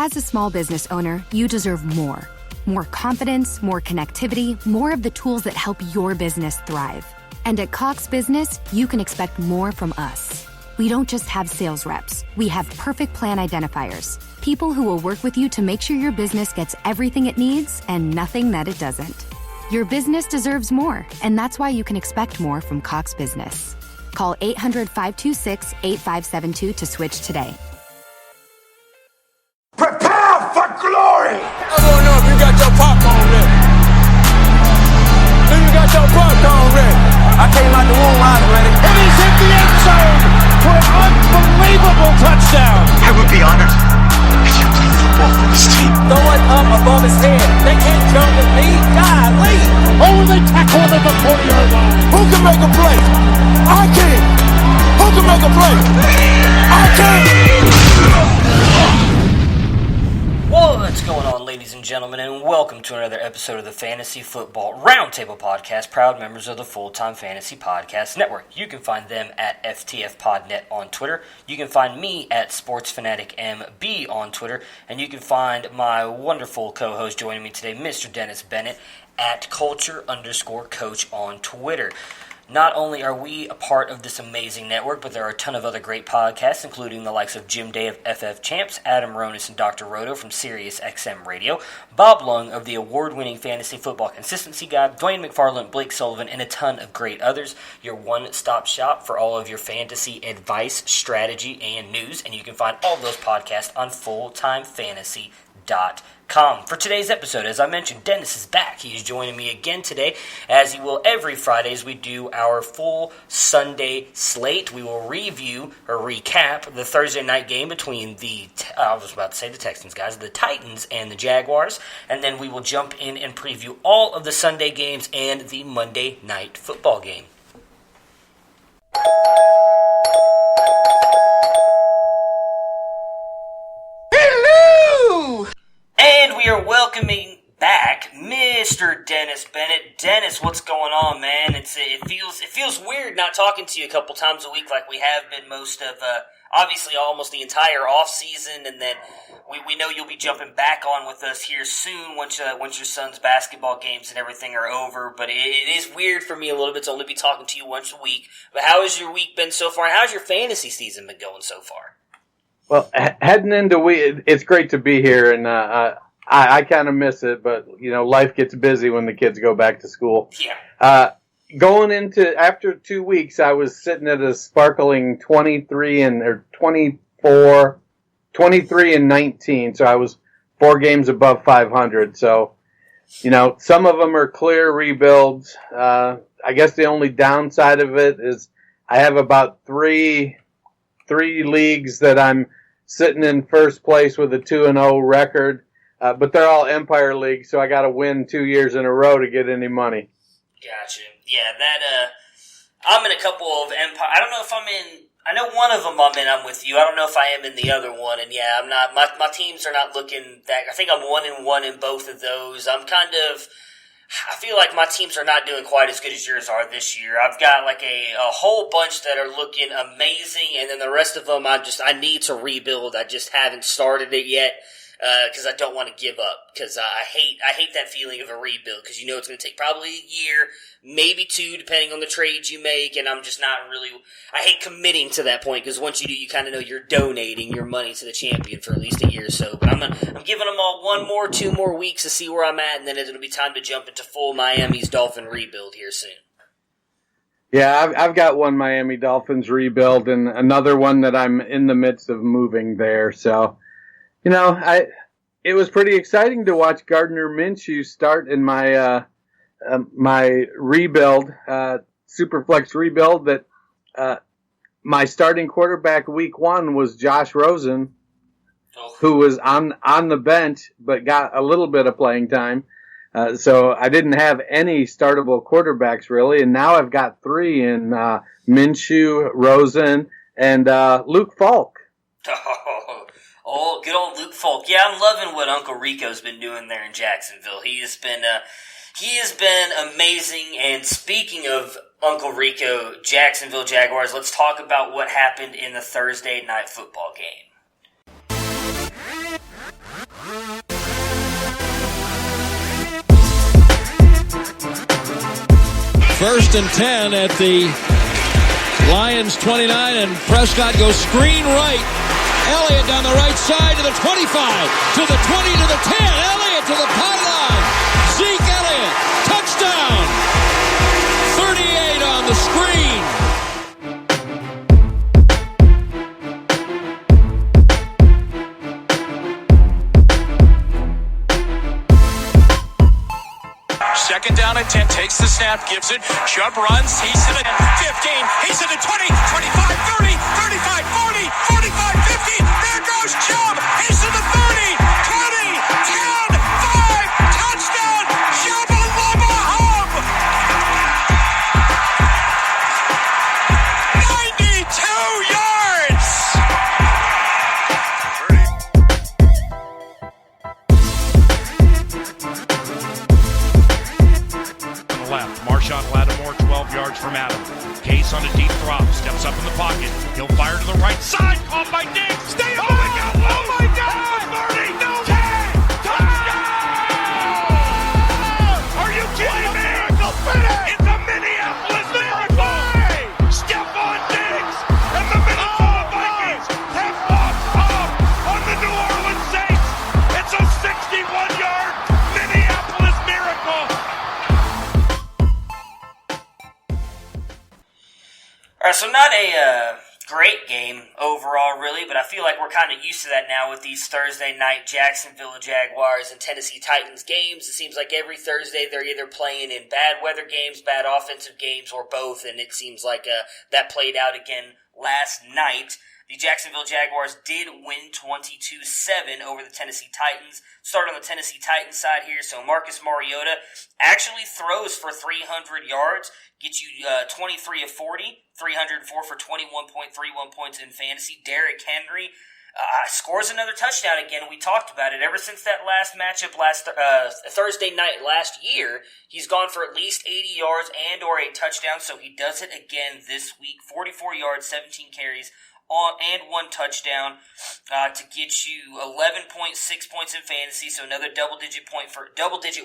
As a small business owner, you deserve more. More confidence, more connectivity, more of the tools that help your business thrive. And at Cox Business, you can expect more from us. We don't just have sales reps. We have perfect plan identifiers. People who will work with you to make sure your business gets everything it needs and nothing that it doesn't. Your business deserves more, and that's why you can expect more from Cox Business. Call 800-526-8572 to switch today. Prepare for glory! I don't know if you got your popcorn ready. Do you got your popcorn ready? I came out the womb, I was ready. And he's hit the end zone for an unbelievable touchdown. I would be honored if you played football for this team. Throw it up above his head. They can't jump with me. Golly. Oh, they tackle him at the 40-yard line. Who can make a play? I can. Who can make a play? I can. What's going on, ladies and gentlemen, and welcome to another episode of the Fantasy Football Roundtable Podcast, proud members of the Full-Time Fantasy Podcast Network. You can find them at FTFPodNet on Twitter. You can find me at SportsFanaticMB on Twitter, and you can find my wonderful co-host joining me today, Mr. Dennis Bennett, at Culture_Coach on Twitter. Not only are we a part of this amazing network, but there are a ton of other great podcasts, including the likes of Jim Day of FF Champs, Adam Ronis and Dr. Roto from Sirius XM Radio, Bob Lung of the award-winning Fantasy Football Consistency Guide, Dwayne McFarland, Blake Sullivan, and a ton of great others. Your one-stop shop for all of your fantasy advice, strategy, and news, and you can find all those podcasts on fulltimefantasy.com. For today's episode, as I mentioned, Dennis is back. He's joining me again today, as he will every Friday as we do our full Sunday slate. We will review or recap the Thursday night game between the Texans, guys, the Titans and the Jaguars, and then we will jump in and preview all of the Sunday games and the Monday night football game. And we are welcoming back Mr. Dennis Bennett. Dennis, what's going on, man? It feels weird not talking to you a couple times a week like we have been most of, obviously almost the entire off season, and then we know you'll be jumping back on with us here soon once your son's basketball games and everything are over. But it is weird for me a little bit to only be talking to you once a week. But how has your week been so far, and how's your fantasy season been going so far? Well, heading into it's great to be here, and I kind of miss it, but life gets busy when the kids go back to school. Yeah. Going into after 2 weeks, I was sitting at a sparkling 23 and 19. So I was 4 games above 500. So, some of them are clear rebuilds. I guess the only downside of it is I have about three leagues that I'm sitting in first place with a 2-0 record, but they're all Empire leagues, so I got to win 2 years in a row to get any money. Gotcha. Yeah, I'm in a couple of Empire. I don't know if I'm in. I know one of them I'm with you. I don't know if I am in the other one, and yeah, I'm not. My teams are not looking that. I think I'm 1-1 in both of those. I feel like my teams are not doing quite as good as yours are this year. I've got like a whole bunch that are looking amazing, and then the rest of them I need to rebuild. I just haven't started it yet because I don't want to give up, because I hate that feeling of a rebuild, because it's going to take probably a year, maybe 2, depending on the trades you make, and I'm just not really. I hate committing to that point, because once you do, you kind of know you're donating your money to the champion for at least a year or so. But I'm giving them all 2 more weeks to see where I'm at, and then it'll be time to jump into full Miami's Dolphin rebuild here soon. Yeah, I've got one Miami Dolphins rebuild and another one that I'm in the midst of moving there. So, it was pretty exciting to watch Gardner Minshew start in my my rebuild, Superflex rebuild. That my starting quarterback week 1 was Josh Rosen, who was on the bench but got a little bit of playing time. So I didn't have any startable quarterbacks really, and now I've got 3 in Minshew, Rosen, and Luke Falk. Oh, good old Luke Falk. Yeah, I'm loving what Uncle Rico's been doing there in Jacksonville. He has been amazing. And speaking of Uncle Rico, Jacksonville Jaguars, let's talk about what happened in the Thursday night football game. 1st and 10 at the Lions 29, and Prescott goes screen right. Elliott down the right side to the 25, to the 20, to the 10. Elliott to the pylon. Zeke Elliott, touchdown. 38 on the screen. Second down at 10, takes the snap, gives it. Chubb runs, he's in the 15, he's in the 20, 25, 30, 35, 40, 45, 50. There goes Chubb, he's in the 30, 20, 10, 5, touchdown, Chubba Lubba Hub. 92 yards. Left. Marshawn Lattimore, 12 yards from Adam. Case on a deep drop, steps up in the pocket. He'll fire to the right side. Caught by Diggs. Stay up. Oh my God! Oh my God! 30, no 10, touchdown! Are you kidding me? It's a Minneapolis miracle! Stephon Diggs and the Minnesota Vikings have walked up on the New Orleans Saints. It's a 61-yard Minneapolis miracle. All right, so not a great game overall, really, but I feel like we're kind of used to that now with these Thursday night Jacksonville Jaguars and Tennessee Titans games. It seems like every Thursday they're either playing in bad weather games, bad offensive games, or both, and it seems like that played out again last night. The Jacksonville Jaguars did win 22-7 over the Tennessee Titans. Start on the Tennessee Titans side here. So Marcus Mariota actually throws for 300 yards, gets you 23 of 40, 304 for 21.31 points in fantasy. Derrick Henry scores another touchdown again. We talked about it. Ever since that last matchup Thursday night last year, he's gone for at least 80 yards and or a touchdown. So he does it again this week. 44 yards, 17 carries. And one touchdown to get you 11.6 points in fantasy, so another double-digit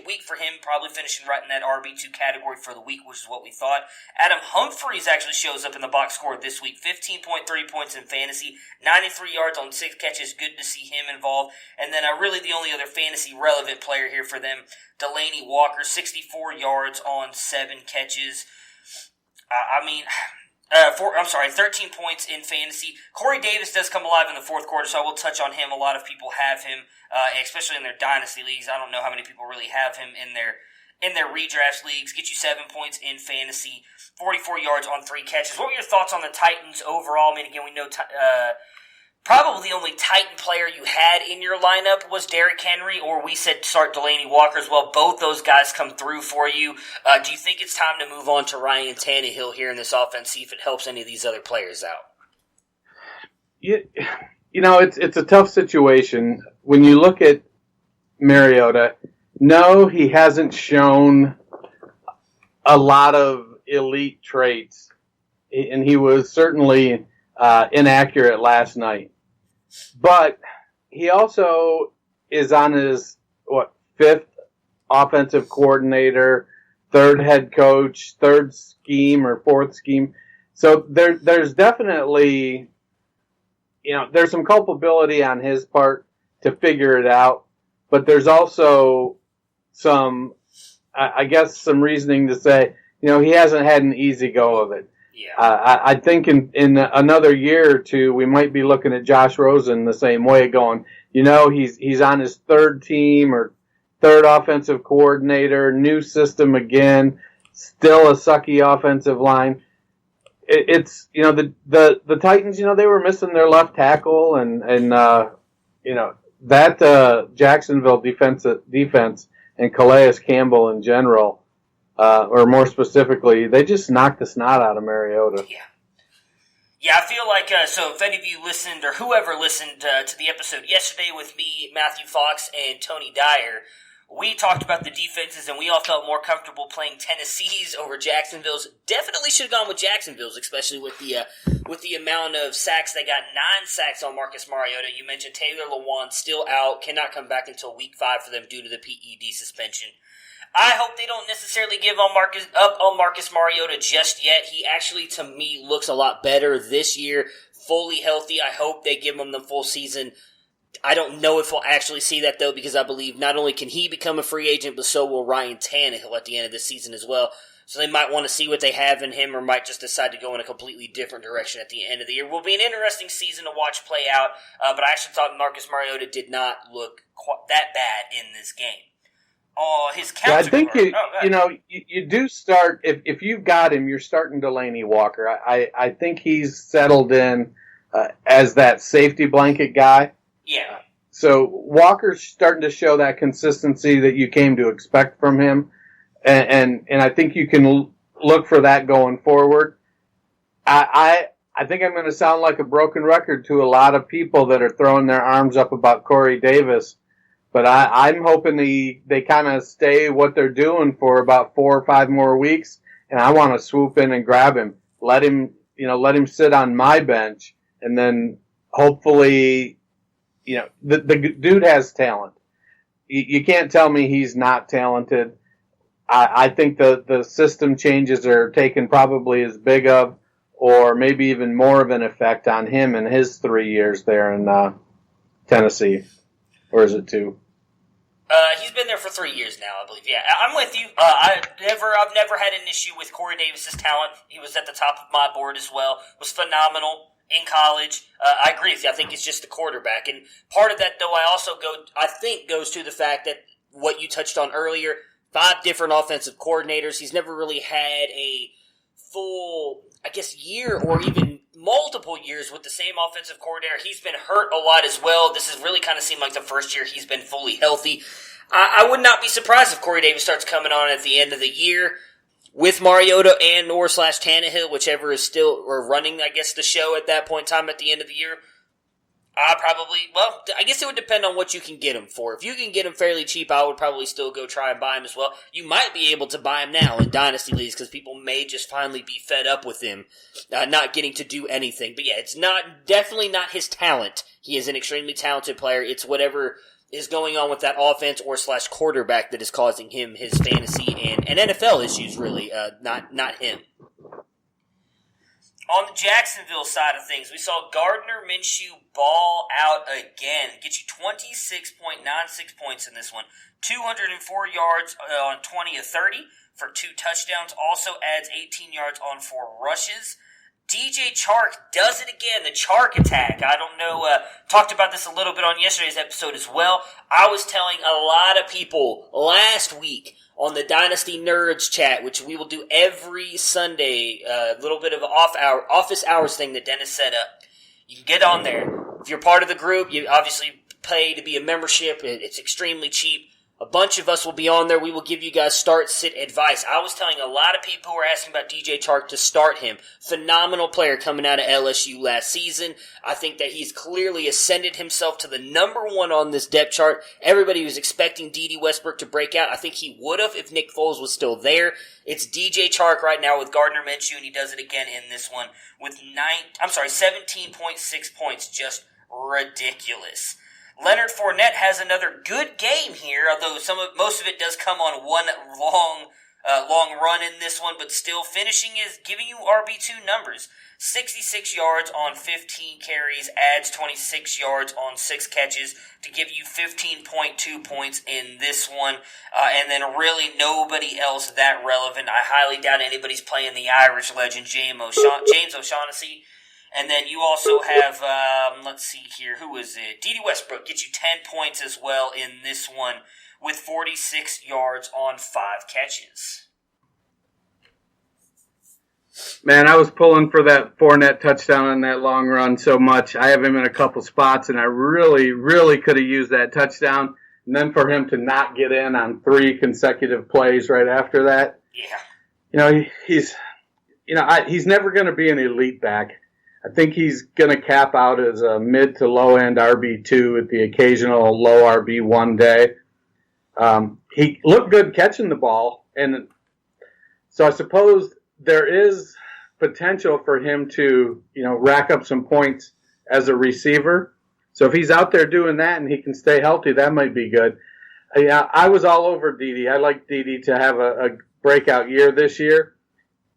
week for him, probably finishing right in that RB2 category for the week, which is what we thought. Adam Humphries actually shows up in the box score this week, 15.3 points in fantasy, 93 yards on 6 catches, good to see him involved. And then really the only other fantasy-relevant player here for them, Delaney Walker, 64 yards on 7 catches. 13 points in fantasy. Corey Davis does come alive in the fourth quarter, so I will touch on him. A lot of people have him, especially in their dynasty leagues. I don't know how many people really have him in their redraft leagues. Get you 7 points in fantasy, 44 yards on 3 catches. What were your thoughts on the Titans overall? I mean, again, we know probably the only Titan player you had in your lineup was Derrick Henry, or we said start Delaney Walker as well. Both those guys come through for you. Do you think it's time to move on to Ryan Tannehill here in this offense, see if it helps any of these other players out? You know, it's a tough situation. When you look at Mariota, no, he hasn't shown a lot of elite traits, and he was certainly inaccurate last night. But he also is on his, 5th offensive coordinator, 3rd head coach, 3rd scheme or 4th scheme. So there's definitely, there's some culpability on his part to figure it out. But there's also some reasoning to say, he hasn't had an easy go of it. Yeah. I think in another year or two, we might be looking at Josh Rosen the same way, going, he's on his 3rd team or 3rd offensive coordinator, new system again, still a sucky offensive line. It's the Titans, they were missing their left tackle, and that Jacksonville defense and Calais Campbell in general. Or more specifically, they just knocked the snot out of Mariota. Yeah, I feel like, so if any of you listened, or whoever listened to the episode yesterday with me, Matthew Fox, and Tony Dyer, we talked about the defenses, and we all felt more comfortable playing Tennessee's over Jacksonville's. Definitely should have gone with Jacksonville's, especially with the amount of sacks. They got 9 sacks on Marcus Mariota. You mentioned Taylor Lewan still out, cannot come back until week 5 for them due to the PED suspension. I hope they don't necessarily give up on Marcus Mariota just yet. He actually, to me, looks a lot better this year, fully healthy. I hope they give him the full season. I don't know if we'll actually see that, though, because I believe not only can he become a free agent, but so will Ryan Tannehill at the end of this season as well. So they might want to see what they have in him or might just decide to go in a completely different direction at the end of the year. Will be an interesting season to watch play out, but I actually thought Marcus Mariota did not look that bad in this game. Oh, his counter. I think you do start if you've got him, you're starting Delaney Walker. I think he's settled in as that safety blanket guy. Yeah. So Walker's starting to show that consistency that you came to expect from him, and I think you can look for that going forward. I think I'm going to sound like a broken record to a lot of people that are throwing their arms up about Corey Davis. But I'm hoping they kind of stay what they're doing for about 4 or 5 more weeks, and I want to swoop in and grab him, let him sit on my bench, and then hopefully, the dude has talent. You can't tell me he's not talented. I think the system changes are taking probably as big of, or maybe even more of an effect on him in his 3 years there in Tennessee, or is it 2? He's been there for 3 years now, I believe. Yeah, I'm with you. I've never had an issue with Corey Davis's talent. He was at the top of my board as well. Was phenomenal in college. I agree with you. I think it's just the quarterback, and part of that, though, I think goes to the fact that what you touched on earlier. 5 different offensive coordinators. He's never really had a full, year or even multiple years with the same offensive coordinator. He's been hurt a lot as well. This has really kind of seemed like the first year he's been fully healthy. I would not be surprised if Corey Davis starts coming on at the end of the year with Mariota and or / Tannehill, whichever is still or running, the show at that point in time at the end of the year. I guess it would depend on what you can get him for. If you can get him fairly cheap, I would probably still go try and buy him as well. You might be able to buy him now in Dynasty Leagues because people may just finally be fed up with him not getting to do anything. But yeah, it's definitely not his talent. He is an extremely talented player. It's whatever is going on with that offense or / quarterback that is causing him his fantasy and NFL issues, really, not him. On the Jacksonville side of things, we saw Gardner Minshew ball out again. Get you 26.96 points in this one. 204 yards on 20 of 30 for 2 touchdowns. Also adds 18 yards on 4 rushes. DJ Chark does it again. The Chark attack. I don't know. Talked about this a little bit on yesterday's episode as well. I was telling a lot of people last week on the Dynasty Nerds chat, which we will do every Sunday, a little bit of an office hours thing that Dennis set up. You can get on there. If you're part of the group, you obviously pay to be a membership. It's extremely cheap. A bunch of us will be on there. We will give you guys start-sit advice. I was telling a lot of people who were asking about DJ Chark to start him. Phenomenal player coming out of LSU last season. I think that he's clearly ascended himself to the number 1 on this depth chart. Everybody was expecting D.D. Westbrook to break out. I think he would have if Nick Foles was still there. It's DJ Chark right now with Gardner Minshew, and he does it again in this one with 17.6 points. Just ridiculous. Leonard Fournette has another good game here, although most of it does come on one long run in this one, but still finishing is giving you RB2 numbers. 66 yards on 15 carries, adds 26 yards on 6 catches to give you 15.2 points in this one. And then really nobody else that relevant. I highly doubt anybody's playing the Irish legend, James O'Shaughnessy. And then you also have, let's see here, who is it? D.D. Westbrook gets you 10 points as well in this one with 46 yards on 5 catches. Man, I was pulling for that Fournette touchdown on that long run so much. I have him in a couple spots, and I really, really could have used that touchdown. And then for him to not get in on 3 consecutive plays right after that. Yeah. He's never going to be an elite back. I think he's going to cap out as a mid to low end RB2 with the occasional low RB1 day. He looked good catching the ball, and so I suppose there is potential for him to, rack up some points as a receiver. So if he's out there doing that and he can stay healthy, that might be good. Yeah, I was all over Dede. I like Dede to have a breakout year this year.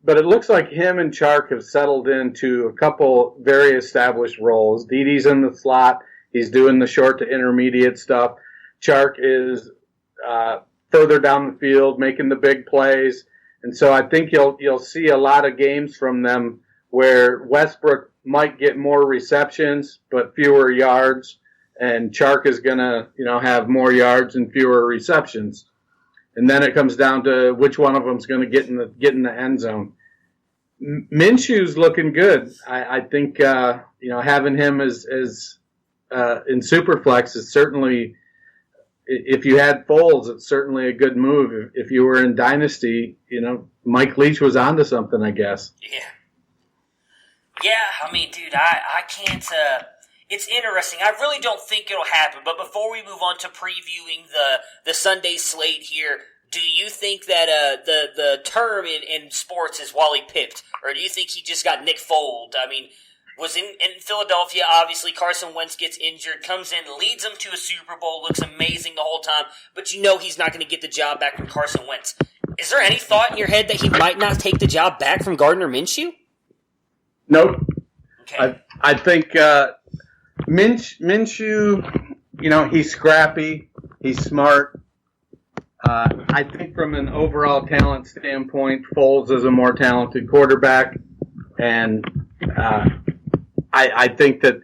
But it looks like him and Chark have settled into a couple very established roles. Dede's in the slot. He's doing the short to intermediate stuff. Chark is further down the field, making the big plays. And so I think you'll see a lot of games from them where Westbrook might get more receptions but fewer yards, and Chark is going to, have more yards and fewer receptions. And then it comes down to which one of them is going to get in the end zone. Minshew's looking good. I think having him as in Superflex is certainly, if you had Foles, it's certainly a good move. If you were in Dynasty, Mike Leach was onto something, I guess. Yeah, I mean, dude, I can't. It's interesting. I really don't think it'll happen. But before we move on to previewing the Sunday slate here, do you think that the term in sports is Wally pipped, or do you think he just got Nick Fold? I mean, was in Philadelphia, obviously. Carson Wentz gets injured, comes in, leads them to a Super Bowl, looks amazing the whole time, but he's not going to get the job back from Carson Wentz. Is there any thought in your head that he might not take the job back from Gardner Minshew? Nope. Okay. I think Minshew, he's scrappy, he's smart. I think from an overall talent standpoint, Foles is a more talented quarterback, and I think that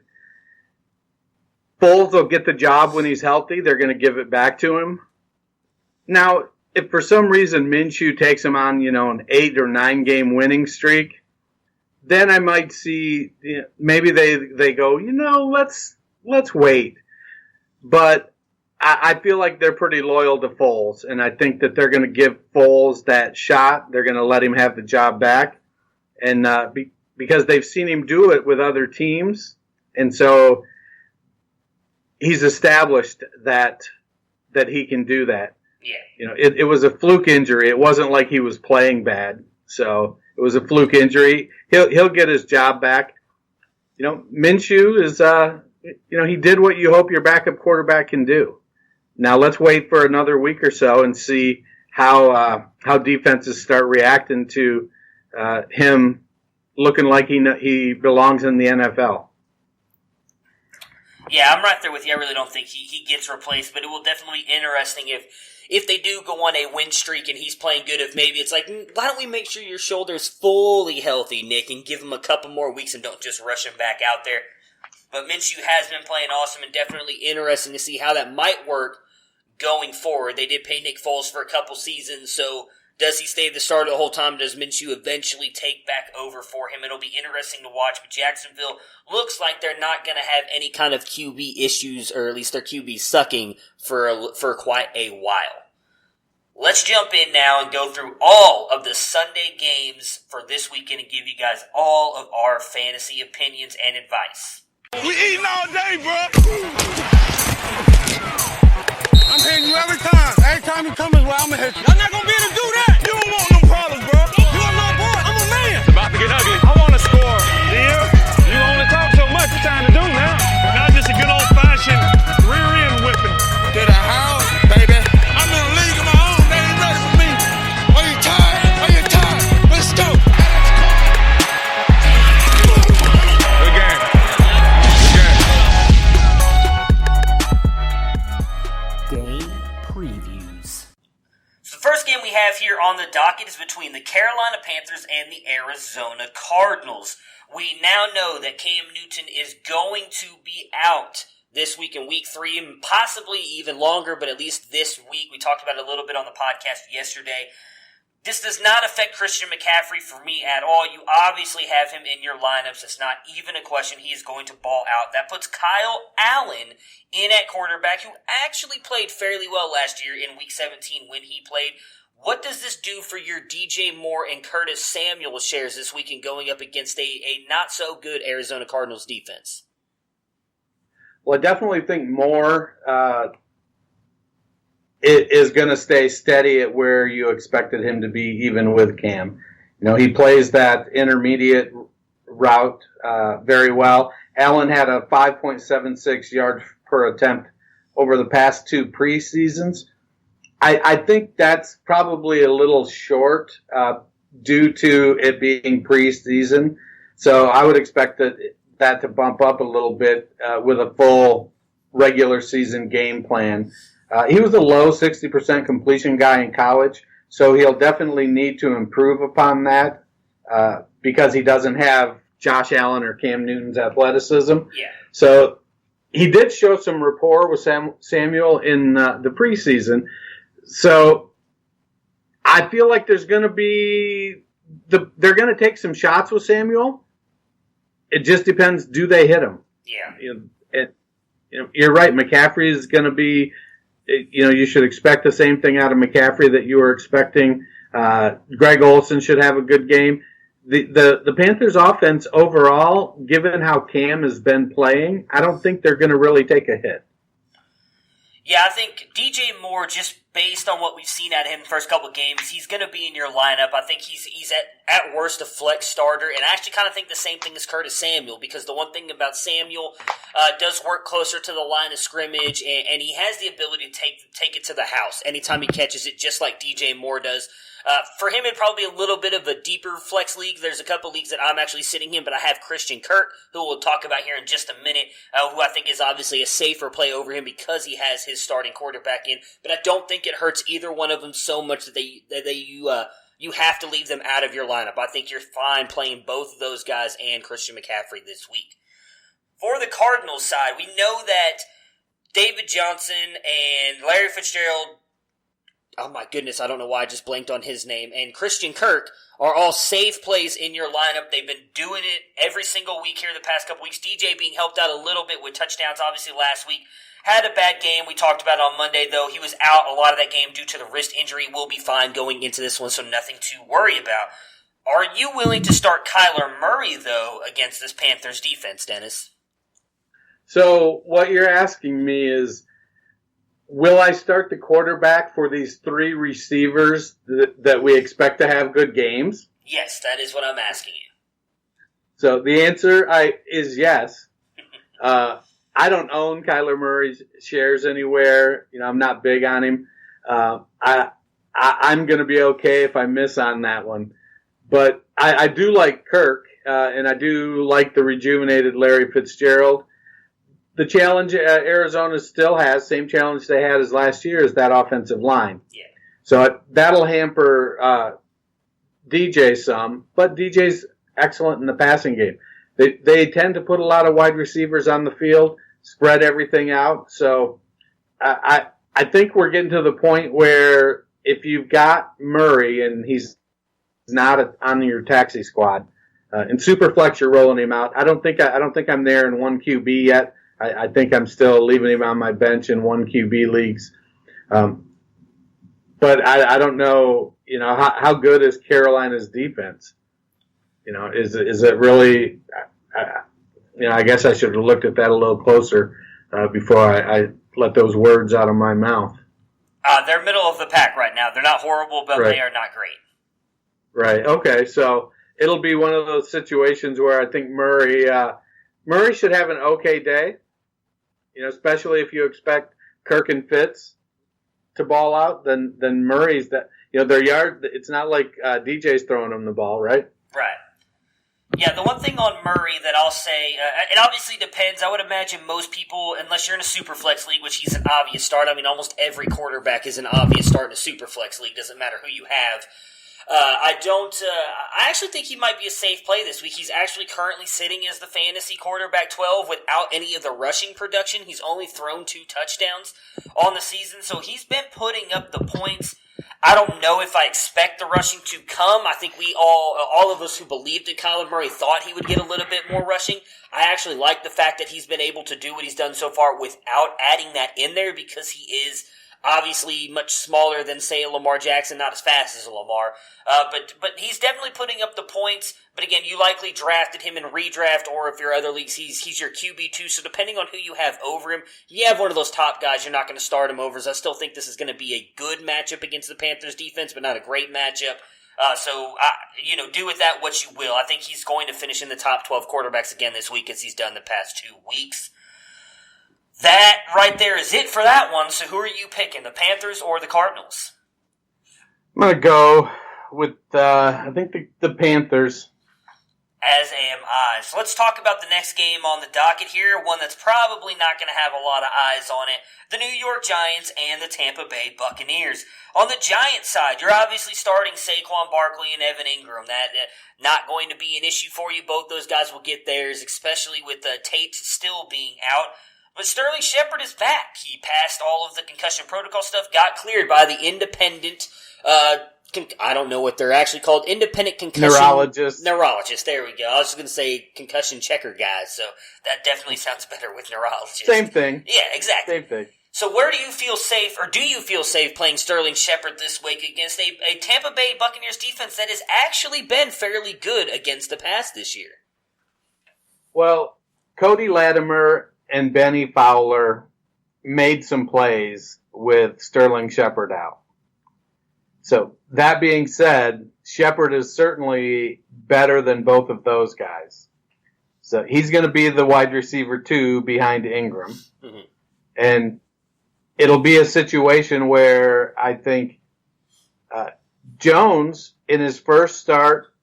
Foles will get the job when he's healthy. They're going to give it back to him. Now, if for some reason Minshew takes him on, an 8 or 9 game winning streak, then I might see maybe they go, let's wait. But I feel like they're pretty loyal to Foles, and I think that they're going to give Foles that shot. They're going to let him have the job back, and because they've seen him do it with other teams, and so he's established that he can do that. Yeah. It was a fluke injury. It wasn't like he was playing bad, so it was a fluke injury. He'll get his job back. Minshew is he did what you hope your backup quarterback can do. Now let's wait for another week or so and see how defenses start reacting to him looking like he belongs in the NFL. Yeah, I'm right there with you. I really don't think he gets replaced, but it will definitely be interesting if they do go on a win streak and he's playing good. If maybe it's like, why don't we make sure your shoulder's fully healthy, Nick, and give him a couple more weeks and don't just rush him back out there. But Minshew has been playing awesome and definitely interesting to see how that might work going forward. They did pay Nick Foles for a couple seasons, so does he stay the starter the whole time? Does Minshew eventually take back over for him? It'll be interesting to watch, but Jacksonville looks like they're not going to have any kind of QB issues, or at least their QB sucking for quite a while. Let's jump in now and go through all of the Sunday games for this weekend and give you guys all of our fantasy opinions and advice. We eating all day, bro. I'm hitting you every time. Every time you come as well, I'm gonna hit you. I'm not gonna be able to do that. You don't want no problems, bro. You are not boy. I'm a man. It's about to get ugly. I want to score. Yeah. You only talk so much. It's time to do now. Not just a good old-fashioned rear end whipping. To the house, baby. I'm in a league of my own. They ain't ready for me. Are you tired? Are you tired? Let's go. Good game. Game previews. So the first game we have here on the docket is between the Carolina Panthers and the Arizona Cardinals. We now know that Cam Newton is going to be out this week in week 3, and possibly even longer, but at least this week. We talked about it a little bit on the podcast yesterday. This does not affect Christian McCaffrey for me at all. You obviously have him in your lineups. It's not even a question. He is going to ball out. That puts Kyle Allen in at quarterback, who actually played fairly well last year in week 17 when he played. What does this do for your DJ Moore and Curtis Samuel shares this weekend going up against a not-so-good Arizona Cardinals defense? Well, I definitely think Moore is going to stay steady at where you expected him to be, even with Cam. He plays that intermediate route very well. Allen had a 5.76 yards per attempt over the past 2 preseasons. I think that's probably a little short due to it being preseason. So I would expect that to bump up a little bit with a full regular season game plan. He was a low 60% completion guy in college, so he'll definitely need to improve upon that because he doesn't have Josh Allen or Cam Newton's athleticism. Yeah. So he did show some rapport with Samuel in the preseason. So I feel like there's going to be they're going to take some shots with Samuel. It just depends. Do they hit him? Yeah. You're right. McCaffrey is going to be. You should expect the same thing out of McCaffrey that you were expecting. Greg Olsen should have a good game. The Panthers offense overall, given how Cam has been playing, I don't think they're going to really take a hit. Yeah, I think DJ Moore, just based on what we've seen at him the first couple of games, he's going to be in your lineup. I think he's at worst a flex starter, and I actually kind of think the same thing as Curtis Samuel, because the one thing about Samuel does work closer to the line of scrimmage, and he has the ability to take it to the house anytime he catches it, just like DJ Moore does. For him, it'd probably be a little bit of a deeper flex league. There's a couple leagues that I'm actually sitting in, but I have Christian Kirk, who we'll talk about here in just a minute, who I think is obviously a safer play over him because he has his starting quarterback in. But I don't think it hurts either one of them so much that you have to leave them out of your lineup. I think you're fine playing both of those guys and Christian McCaffrey this week. For the Cardinals side, we know that David Johnson and Larry Fitzgerald, oh my goodness, I don't know why I just blanked on his name, and Christian Kirk are all safe plays in your lineup. They've been doing it every single week here the past couple weeks. DJ being helped out a little bit with touchdowns, obviously last week. Had a bad game. We talked about it on Monday, though. He was out a lot of that game due to the wrist injury. Will be fine going into this one, so nothing to worry about. Are you willing to start Kyler Murray, though, against this Panthers defense, Dennis? So what you're asking me is, will I start the quarterback for these three receivers that we expect to have good games? Yes, that is what I'm asking you. So the answer is yes. I don't own Kyler Murray's shares anywhere. I'm not big on him. I'm going to be okay if I miss on that one. But I do like Kirk, and I do like the rejuvenated Larry Fitzgerald. The challenge Arizona still has, same challenge they had as last year, is that offensive line. Yeah. So that'll hamper DJ some, but DJ's excellent in the passing game. They tend to put a lot of wide receivers on the field, spread everything out. So I think we're getting to the point where if you've got Murray and he's not on your taxi squad, in Superflex you're rolling him out. I don't think I'm there in one QB yet. I think I'm still leaving him on my bench in one QB leagues. But I don't know, how good is Carolina's defense? Is it really, I guess I should have looked at that a little closer before I let those words out of my mouth. They're middle of the pack right now. They're not horrible, but Right. They are not great. Right. Okay. So it'll be one of those situations where I think Murray should have an okay day. Especially if you expect Kirk and Fitz to ball out, then Murray's that. Their yard. It's not like DJ's throwing them the ball, right? Right. Yeah, the one thing on Murray that I'll say, it obviously depends. I would imagine most people, unless you're in a Superflex league, which he's an obvious start. I mean, almost every quarterback is an obvious start in a Superflex league. Doesn't matter who you have. I actually think he might be a safe play this week. He's actually currently sitting as the fantasy quarterback 12 without any of the rushing production. He's only thrown 2 touchdowns on the season, so he's been putting up the points. I don't know if I expect the rushing to come. I think we all of us who believed in Kyler Murray thought he would get a little bit more rushing. I actually like the fact that he's been able to do what he's done so far without adding that in there because he is obviously much smaller than, say, a Lamar Jackson, not as fast as a Lamar. But he's definitely putting up the points. But again, you likely drafted him in redraft, or if you're other leagues, he's your QB2. So depending on who you have over him, you have one of those top guys, you're not going to start him over. So I still think this is going to be a good matchup against the Panthers defense, but not a great matchup. Do with that what you will. I think he's going to finish in the top 12 quarterbacks again this week as he's done the past 2 weeks. That right there is it for that one. So who are you picking, the Panthers or the Cardinals? I'm going to go with, I think, the Panthers. As am I. So let's talk about the next game on the docket here, one that's probably not going to have a lot of eyes on it. The New York Giants and the Tampa Bay Buccaneers. On the Giants side, you're obviously starting Saquon Barkley and Evan Ingram. That not going to be an issue for you. Both those guys will get theirs, especially with Tate still being out. But Sterling Shepard is back. He passed all of the concussion protocol stuff, got cleared by the independent I don't know what they're actually called. Independent concussion neurologist. There we go. I was just going to say concussion checker guys, so that definitely sounds better with neurologist. Same thing. Yeah, exactly. Same thing. So where do you feel safe, or do you feel safe playing Sterling Shepard this week against a Tampa Bay Buccaneers defense that has actually been fairly good against the pass this year? Well, Cody Latimer and Benny Fowler made some plays with Sterling Shepard out. So, that being said, Shepard is certainly better than both of those guys. So, he's going to be the wide receiver 2 behind Ingram. Mm-hmm. And it'll be a situation where I think Jones, in his first start,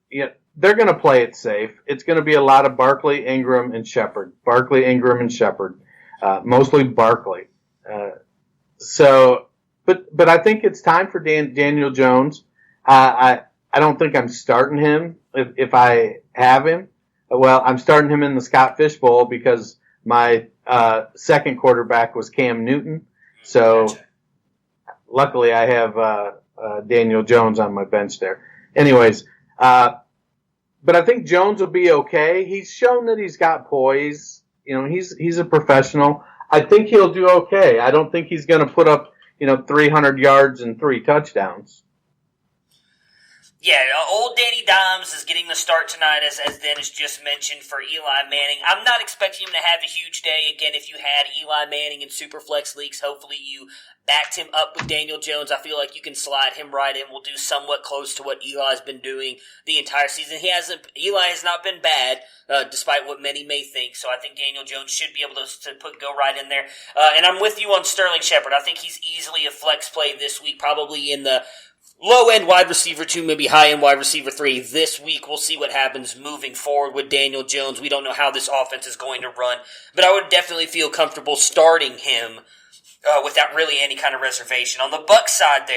they're going to play it safe. It's going to be a lot of Barkley, Ingram, and Shepard. Barkley, Ingram, and Shepard. Mostly Barkley. But I think it's time for Daniel Jones. I don't think I'm starting him if I have him. Well, I'm starting him in the Scott Fish Bowl because my second quarterback was Cam Newton. So luckily I have Daniel Jones on my bench there. Anyways, but I think Jones will be okay. He's shown that he's got poise. He's a professional. I think he'll do okay. I don't think he's going to put up 300 yards and 3 touchdowns. Yeah, old Danny Dimes is getting the start tonight, as Dennis just mentioned, for Eli Manning. I'm not expecting him to have a huge day. Again, if you had Eli Manning in Superflex leagues, hopefully you backed him up with Daniel Jones. I feel like you can slide him right in. We'll do somewhat close to what Eli's been doing the entire season. Eli has not been bad, despite what many may think. So I think Daniel Jones should be able to go right in there. And I'm with you on Sterling Shepard. I think he's easily a flex play this week, probably in the low-end wide receiver 2, maybe high-end wide receiver 3. This week, we'll see what happens moving forward with Daniel Jones. We don't know how this offense is going to run, but I would definitely feel comfortable starting him without really any kind of reservation. On the Bucs side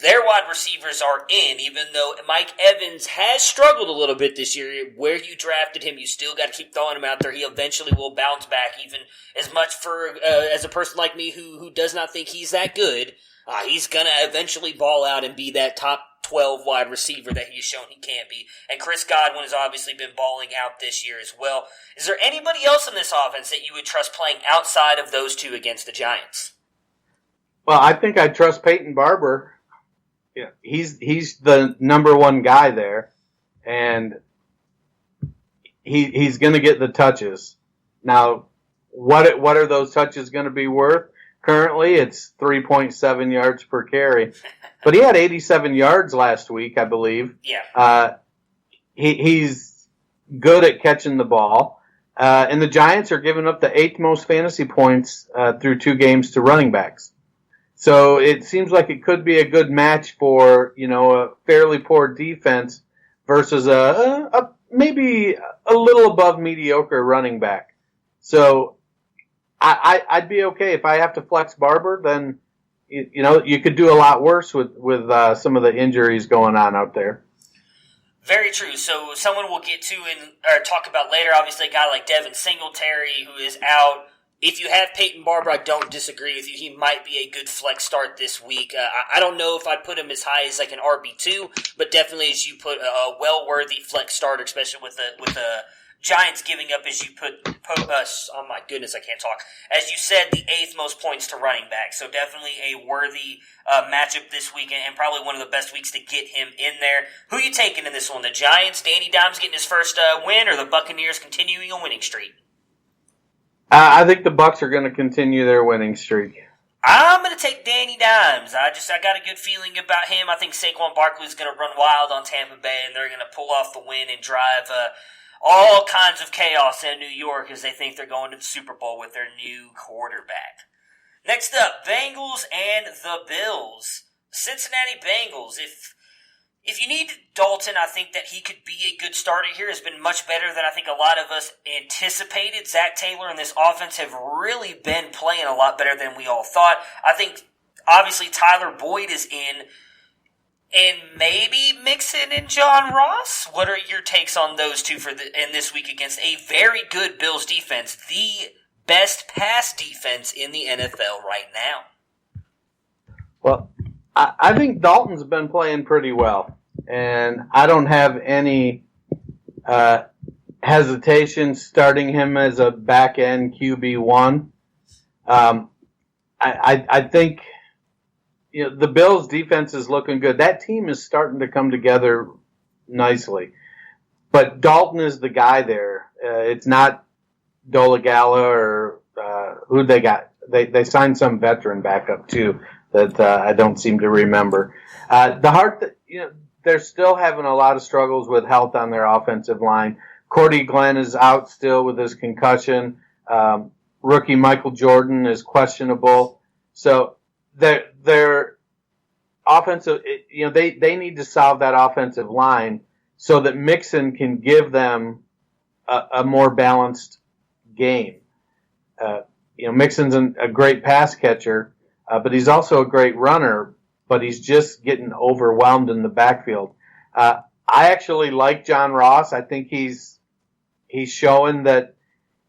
their wide receivers are in, even though Mike Evans has struggled a little bit this year. Where you drafted him, you still got to keep throwing him out there. He eventually will bounce back, even as much for as a person like me who does not think he's that good. He's going to eventually ball out and be that top 12 wide receiver that he's shown he can be. And Chris Godwin has obviously been balling out this year as well. Is there anybody else in this offense that you would trust playing outside of those two against the Giants? Well, I think I trust Peyton Barber. Yeah, he's the number one guy there, and he's going to get the touches. Now, what are those touches going to be worth? Currently, it's 3.7 yards per carry, but he had 87 yards last week, I believe. Yeah. He's good at catching the ball, and the Giants are giving up the 8th most fantasy points through 2 games to running backs. So it seems like it could be a good match for a fairly poor defense versus a maybe a little above mediocre running back. So I'd be okay if I have to flex Barber. Then you could do a lot worse with some of the injuries going on out there. Very true. So someone we'll get to or talk about later. Obviously, a guy like Devin Singletary who is out. If you have Peyton Barber, I don't disagree with you. He might be a good flex start this week. I don't know if I'd put him as high as like an RB2, but definitely as you put a well-worthy flex starter, especially with the Giants giving up, as you put, oh my goodness, I can't talk. As you said, the 8th most points to running back. So definitely a worthy matchup this week, and probably one of the best weeks to get him in there. Who are you taking in this one? The Giants, Danny Dimes getting his first win, or the Buccaneers continuing a winning streak? I think the Bucs are going to continue their winning streak. I'm going to take Danny Dimes. I got a good feeling about him. I think Saquon Barkley is going to run wild on Tampa Bay, and they're going to pull off the win and drive all kinds of chaos in New York as they think they're going to the Super Bowl with their new quarterback. Next up, Bengals and the Bills. Cincinnati Bengals. If you need Dalton, I think that he could be a good starter here. Has been much better than I think a lot of us anticipated. Zach Taylor and this offense have really been playing a lot better than we all thought. I think, obviously, Tyler Boyd is in, and maybe Mixon and John Ross. What are your takes on those two in this week against a very good Bills defense, the best pass defense in the NFL right now? Well, I think Dalton's been playing pretty well, and I don't have any hesitation starting him as a back-end QB1. I think the Bills' defense is looking good. That team is starting to come together nicely. But Dalton is the guy there. It's not Dolagala or who they got. They signed some veteran backup, too, that I don't seem to remember. They're still having a lot of struggles with health on their offensive line. Cordy Glenn is out still with his concussion. Rookie Michael Jordan is questionable. So their offensive, they need to solve that offensive line so that Mixon can give them a more balanced game. Mixon's a great pass catcher, but he's also a great runner, but he's just getting overwhelmed in the backfield. I actually like John Ross. I think he's showing that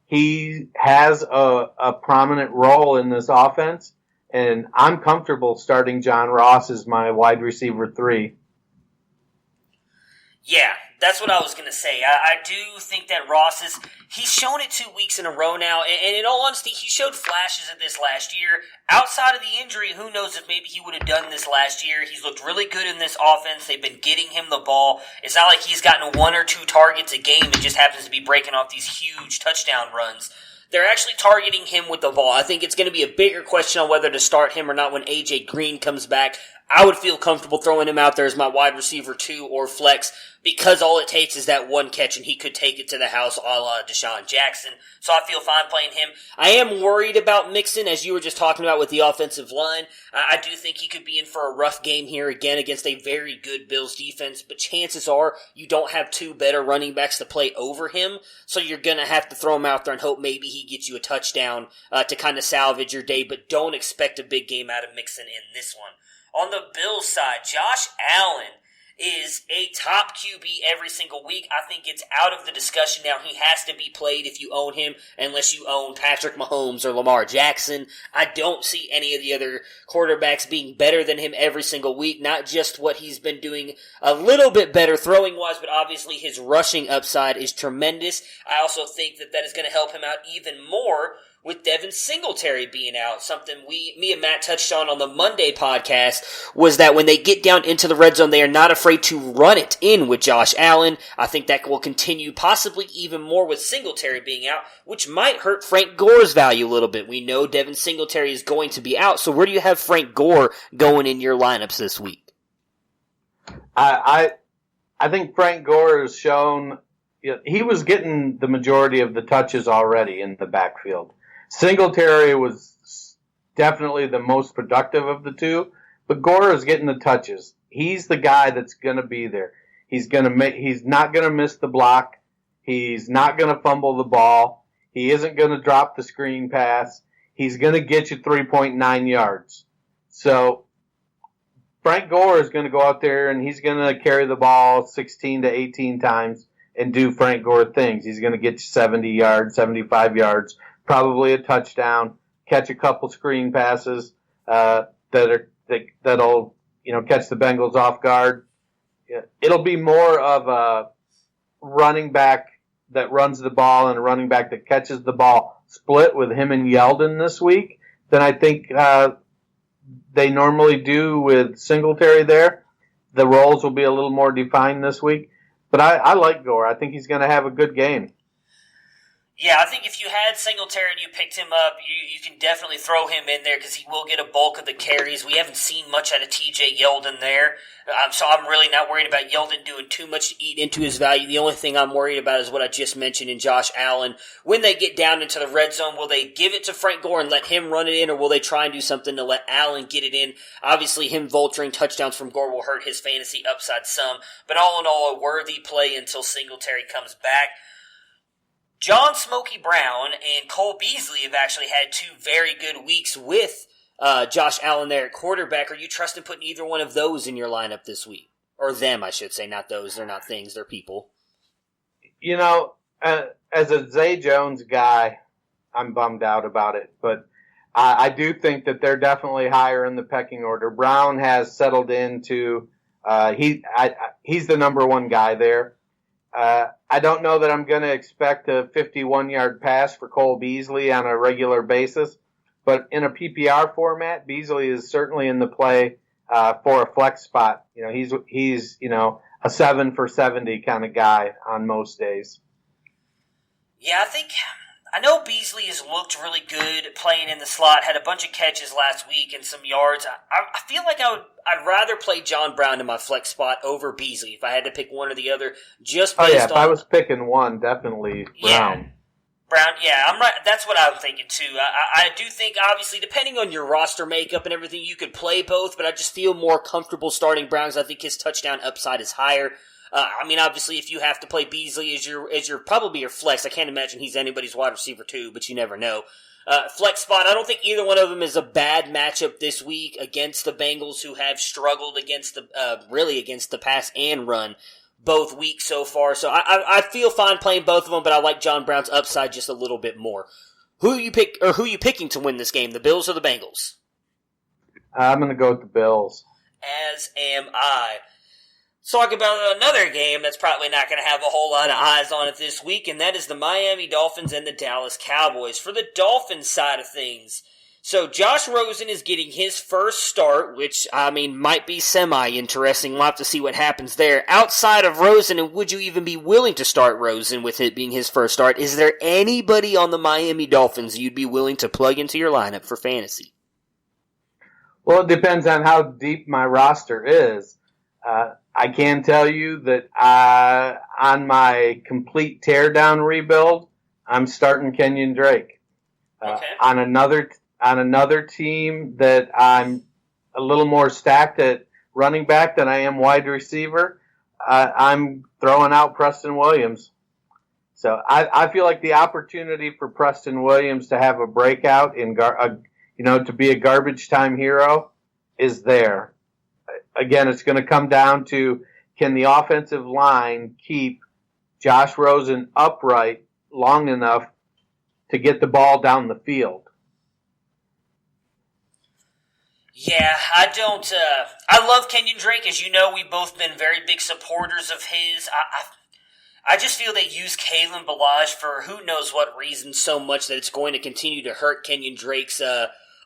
he has a prominent role in this offense, and I'm comfortable starting John Ross as my wide receiver 3. Yeah, that's what I was going to say. I do think that Ross he's shown it 2 weeks in a row now, and in all honesty, he showed flashes of this last year. Outside of the injury, who knows if maybe he would have done this last year. He's looked really good in this offense. They've been getting him the ball. It's not like he's gotten 1 or 2 targets a game and just happens to be breaking off these huge touchdown runs. They're actually targeting him with the ball. I think it's going to be a bigger question on whether to start him or not when A.J. Green comes back. I would feel comfortable throwing him out there as my wide receiver 2 or flex because all it takes is that one catch and he could take it to the house a la Deshaun Jackson. So I feel fine playing him. I am worried about Mixon, as you were just talking about with the offensive line. I do think he could be in for a rough game here again against a very good Bills defense, but chances are you don't have 2 better running backs to play over him, so you're going to have to throw him out there and hope maybe he gets you a touchdown to kind of salvage your day, but don't expect a big game out of Mixon in this one. On the Bills side, Josh Allen is a top QB every single week. I think it's out of the discussion now. He has to be played if you own him, unless you own Patrick Mahomes or Lamar Jackson. I don't see any of the other quarterbacks being better than him every single week. Not just what he's been doing a little bit better throwing-wise, but obviously his rushing upside is tremendous. I also think that is going to help him out even more with Devin Singletary being out. Something me and Matt touched on the Monday podcast was that when they get down into the red zone, they are not afraid to run it in with Josh Allen. I think that will continue possibly even more with Singletary being out, which might hurt Frank Gore's value a little bit. We know Devin Singletary is going to be out, so where do you have Frank Gore going in your lineups this week? I think Frank Gore has shown he was getting the majority of the touches already in the backfield. Singletary was definitely the most productive of the two, but Gore is getting the touches. He's the guy that's going to be there. He's not going to miss the block. He's not going to fumble the ball. He isn't going to drop the screen pass. He's going to get you 3.9 yards. So Frank Gore is going to go out there and he's going to carry the ball 16 to 18 times and do Frank Gore things. He's going to get you 70 yards, 75 yards. Probably a touchdown, catch a couple screen passes that'll catch the Bengals off guard. It'll be more of a running back that runs the ball and a running back that catches the ball split with him and Yeldon this week than I think they normally do with Singletary there. The roles will be a little more defined this week, but I like Gore. I think he's going to have a good game. Yeah, I think if you had Singletary and you picked him up, you can definitely throw him in there because he will get a bulk of the carries. We haven't seen much out of TJ Yeldon there, so I'm really not worried about Yeldon doing too much to eat into his value. The only thing I'm worried about is what I just mentioned in Josh Allen. When they get down into the red zone, will they give it to Frank Gore and let him run it in, or will they try and do something to let Allen get it in? Obviously, him vulturing touchdowns from Gore will hurt his fantasy upside some, but all in all, a worthy play until Singletary comes back. John Smokey Brown and Cole Beasley have actually had 2 very good weeks with Josh Allen there at quarterback. Are you trusting putting either one of those in your lineup this week? Or them, I should say, not those. They're not things, they're people. You know, as a Zay Jones guy, I'm bummed out about it. But I do think that they're definitely higher in the pecking order. Brown has settled into he's the number one guy there. I don't know that I'm going to expect a 51-yard pass for Cole Beasley on a regular basis, but in a PPR format, Beasley is certainly in the play for a flex spot. You know, he's a 7 for 70 kind of guy on most days. Yeah, I know Beasley has looked really good playing in the slot, had a bunch of catches last week and some yards. I feel like I'd rather play John Brown in my flex spot over Beasley if I had to pick one or the other. Just based if I was picking one, definitely Brown. Brown, yeah, I'm right. That's what I'm thinking too. I do think, obviously, depending on your roster makeup and everything, you could play both, but I just feel more comfortable starting Brown because I think his touchdown upside is higher. Obviously, if you have to play Beasley as your probably your flex, I can't imagine he's anybody's wide receiver too, but you never know. Flex spot, I don't think either one of them is a bad matchup this week against the Bengals, who have struggled against the pass and run both weeks so far. So I feel fine playing both of them, but I like John Brown's upside just a little bit more. Who you picking to win this game, the Bills or the Bengals? I'm going to go with the Bills. As am I. Let's talk about another game that's probably not going to have a whole lot of eyes on it this week, and that is the Miami Dolphins and the Dallas Cowboys. For the Dolphins side of things, so Josh Rosen is getting his first start, which, might be semi-interesting. We'll have to see what happens there. Outside of Rosen, and would you even be willing to start Rosen with it being his first start? Is there anybody on the Miami Dolphins you'd be willing to plug into your lineup for fantasy? Well, it depends on how deep my roster is. I can tell you that on my complete teardown rebuild, I'm starting Kenyon Drake. Okay. On another team that I'm a little more stacked at running back than I am wide receiver, I'm throwing out Preston Williams. So I feel like the opportunity for Preston Williams to have a breakout to be a garbage time hero is there. Again, it's going to come down to, can the offensive line keep Josh Rosen upright long enough to get the ball down the field? Yeah, I don't. I love Kenyon Drake. As you know, we've both been very big supporters of his. I just feel they use Kalen Ballage for who knows what reason so much that it's going to continue to hurt Kenyon Drake's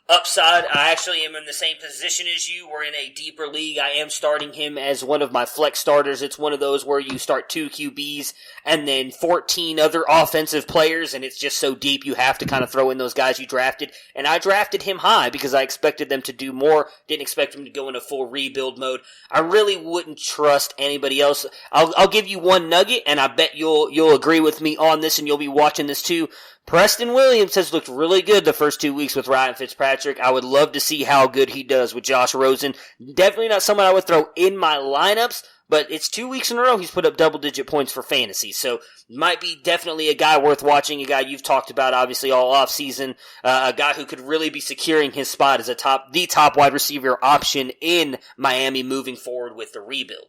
upside. I actually am in the same position as you. We're in a deeper league. I am starting him as one of my flex starters. It's one of those where you start 2 QBs and then 14 other offensive players, and it's just so deep you have to kind of throw in those guys you drafted. And I drafted him high because I expected them to do more. Didn't expect him to go into full rebuild mode. I really wouldn't trust anybody else. I'll give you one nugget, and I bet you'll agree with me on this, and you'll be watching this too. Preston Williams has looked really good the first 2 weeks with Ryan Fitzpatrick. I would love to see how good he does with Josh Rosen. Definitely not someone I would throw in my lineups, but it's 2 weeks in a row he's put up double-digit points for fantasy. So might be definitely a guy worth watching, a guy you've talked about obviously all offseason, a guy who could really be securing his spot as the top wide receiver option in Miami moving forward with the rebuild.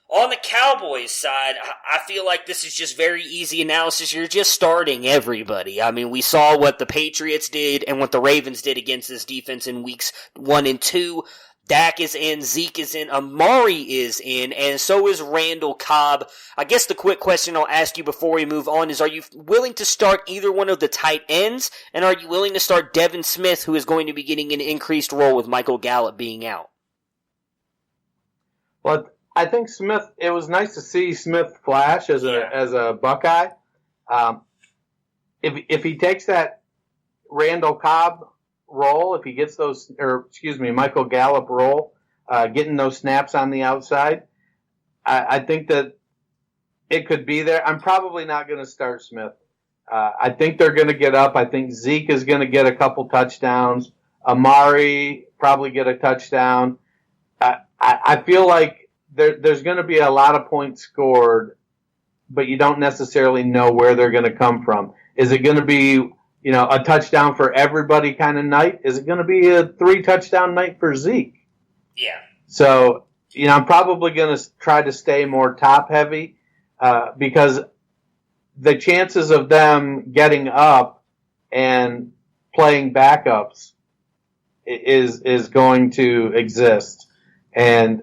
On the Cowboys side, I feel like this is just very easy analysis. You're just starting everybody. We saw what the Patriots did and what the Ravens did against this defense in weeks 1 and 2. Dak is in, Zeke is in, Amari is in, and so is Randall Cobb. I guess the quick question I'll ask you before we move on is, are you willing to start either one of the tight ends, and are you willing to start Devin Smith, who is going to be getting an increased role with Michael Gallup being out? Well, I think Smith, it was nice to see Smith flash as a Buckeye. if he takes that Randall Cobb role, if he gets Michael Gallup role, getting those snaps on the outside, I think that it could be there. I'm probably not going to start Smith. I think they're going to get up. I think Zeke is going to get a couple touchdowns. Amari probably get a touchdown. I feel like there's going to be a lot of points scored, but you don't necessarily know where they're going to come from. Is it going to be, a touchdown for everybody kind of night? Is it going to be a 3-touchdown night for Zeke? Yeah. So, I'm probably going to try to stay more top heavy, because the chances of them getting up and playing backups is going to exist. And,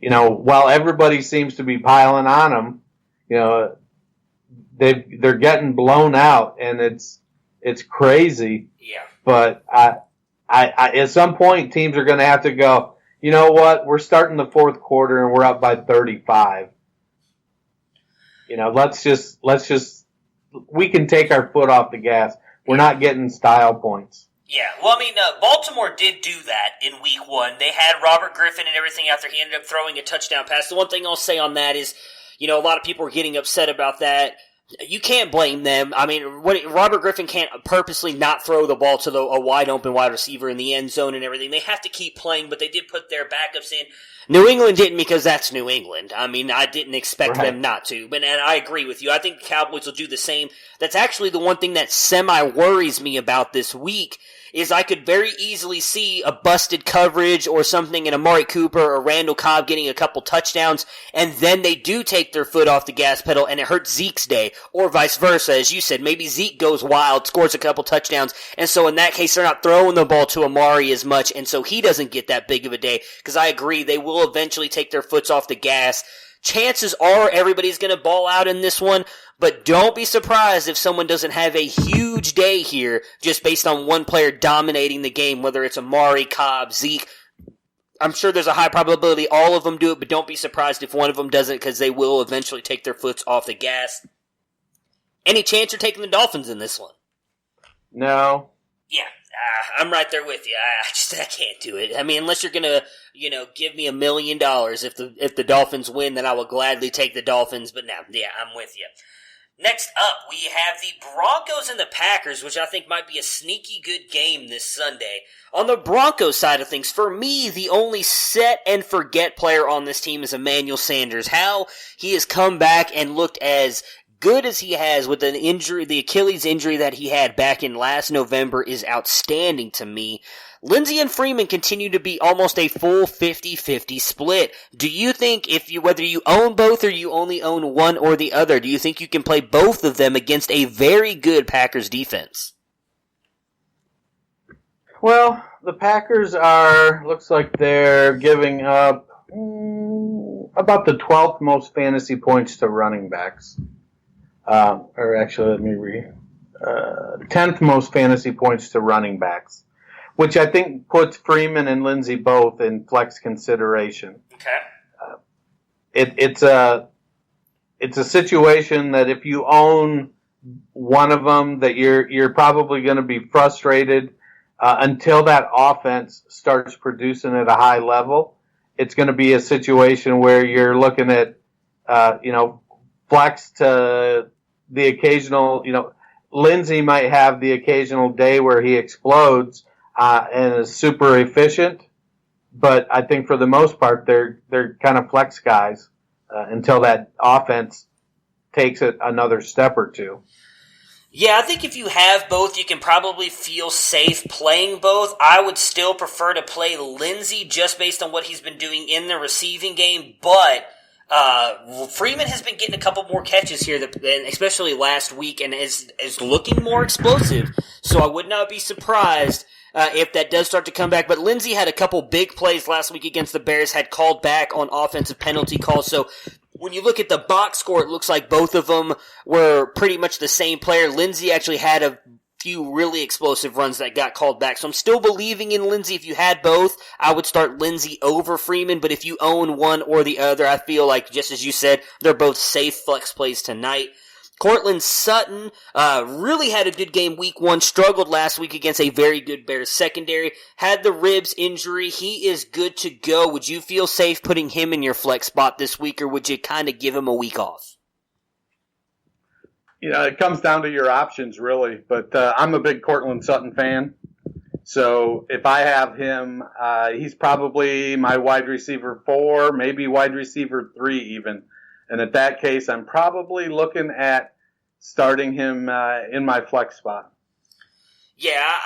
while everybody seems to be piling on them, they're getting blown out, and it's crazy. Yeah. But I at some point, teams are going to have to go, you know what? We're starting the fourth quarter and we're up by 35. Let's just we can take our foot off the gas. We're not getting style points. Yeah, well, Baltimore did do that in week 1. They had Robert Griffin and everything out there. He ended up throwing a touchdown pass. The one thing I'll say on that is, a lot of people were getting upset about that. You can't blame them. Robert Griffin can't purposely not throw the ball to a wide-open wide receiver in the end zone and everything. They have to keep playing, but they did put their backups in. New England didn't, because that's New England. I didn't expect them not to. And I agree with you. I think the Cowboys will do the same. That's actually the one thing that semi-worries me about this week, is I could very easily see a busted coverage or something in Amari Cooper or Randall Cobb getting a couple touchdowns, and then they do take their foot off the gas pedal and it hurts Zeke's day, or vice versa. As you said, maybe Zeke goes wild, scores a couple touchdowns, and so in that case they're not throwing the ball to Amari as much, and so he doesn't get that big of a day, because I agree, they will eventually take their foots off the gas. Chances are everybody's going to ball out in this one, but don't be surprised if someone doesn't have a huge day here just based on one player dominating the game, whether it's Amari, Cobb, Zeke. I'm sure there's a high probability all of them do it, but don't be surprised if one of them doesn't, because they will eventually take their foots off the gas. Any chance you're taking the Dolphins in this one? No. Yeah, I'm right there with you. I can't do it. Unless you're gonna, give me $1 million if the Dolphins win, then I will gladly take the Dolphins. But no, yeah, I'm with you. Next up, we have the Broncos and the Packers, which I think might be a sneaky good game this Sunday. On the Broncos side of things, for me, the only set and forget player on this team is Emmanuel Sanders. How he has come back and looked as good as he has with an injury, the Achilles injury that he had back in last November, is outstanding to me. Lindsay and Freeman continue to be almost a full 50-50 split. Do you think whether you own both or you only own one or the other, do you think you can play both of them against a very good Packers defense? Well, the Packers looks like they're giving up about the 12th most fantasy points to running backs. Or actually, let me read. 10th most fantasy points to running backs, which I think puts Freeman and Lindsay both in flex consideration. Okay. It's a situation that if you own one of them, that you're probably going to be frustrated until that offense starts producing at a high level. It's going to be a situation where you're looking at flex to the occasional, Lindsay might have the occasional day where he explodes and is super efficient, but I think for the most part they're kind of flex guys until that offense takes it another step or two. Yeah, I think if you have both, you can probably feel safe playing both. I would still prefer to play Lindsay just based on what he's been doing in the receiving game, but Freeman has been getting a couple more catches here, especially last week, and is looking more explosive. So I would not be surprised if that does start to come back. But Lindsay had a couple big plays last week against the Bears, had called back on offensive penalty calls. So when you look at the box score, it looks like both of them were pretty much the same player. Lindsay actually had a few really explosive runs that got called back. So I'm still believing in Lindsay. If you had both, I would start Lindsay over Freeman. But if you own one or the other, I feel like, just as you said, they're both safe flex plays tonight. Cortland Sutton really had a good game week 1, struggled last week against a very good Bears secondary, had the ribs injury. He is good to go. Would you feel safe putting him in your flex spot this week, or would you kind of give him a week off? It comes down to your options, really. But I'm a big Cortland Sutton fan. So if I have him, he's probably my wide receiver 4, maybe wide receiver 3 even. And at that case, I'm probably looking at starting him in my flex spot. Yeah,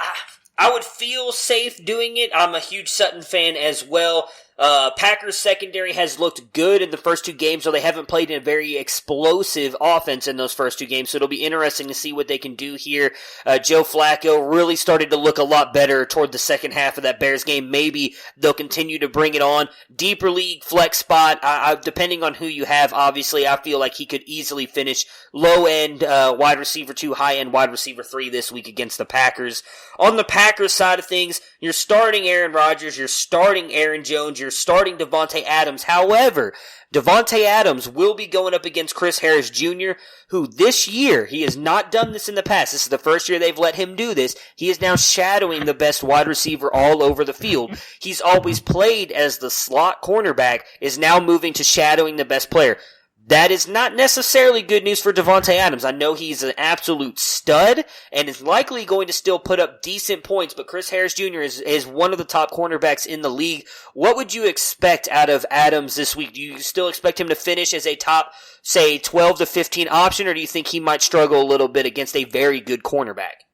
I would feel safe doing it. I'm a huge Sutton fan as well. Packers secondary has looked good in the first 2 games, so they haven't played in a very explosive offense in those first 2 games, so it'll be interesting to see what they can do here. Joe Flacco really started to look a lot better toward the second half of that Bears game. Maybe they'll continue to bring it on. Deeper league flex spot, depending on who you have, obviously, I feel like he could easily finish low-end wide receiver 2, high-end wide receiver 3 this week against the Packers. On the Packers side of things, you're starting Aaron Rodgers, you're starting Aaron Jones, you're starting Devonta Adams. However, Devonta Adams will be going up against Chris Harris Jr., who this year, he has not done this in the past. This is the first year they've let him do this. He is now shadowing the best wide receiver all over the field. He's always played as the slot cornerback, is now moving to shadowing the best player. That is not necessarily good news for Devonta Adams. I know he's an absolute stud and is likely going to still put up decent points, but Chris Harris Jr. is one of the top cornerbacks in the league. What would you expect out of Adams this week? Do you still expect him to finish as a top, say, 12 to 15 option, or do you think he might struggle a little bit against a very good cornerback?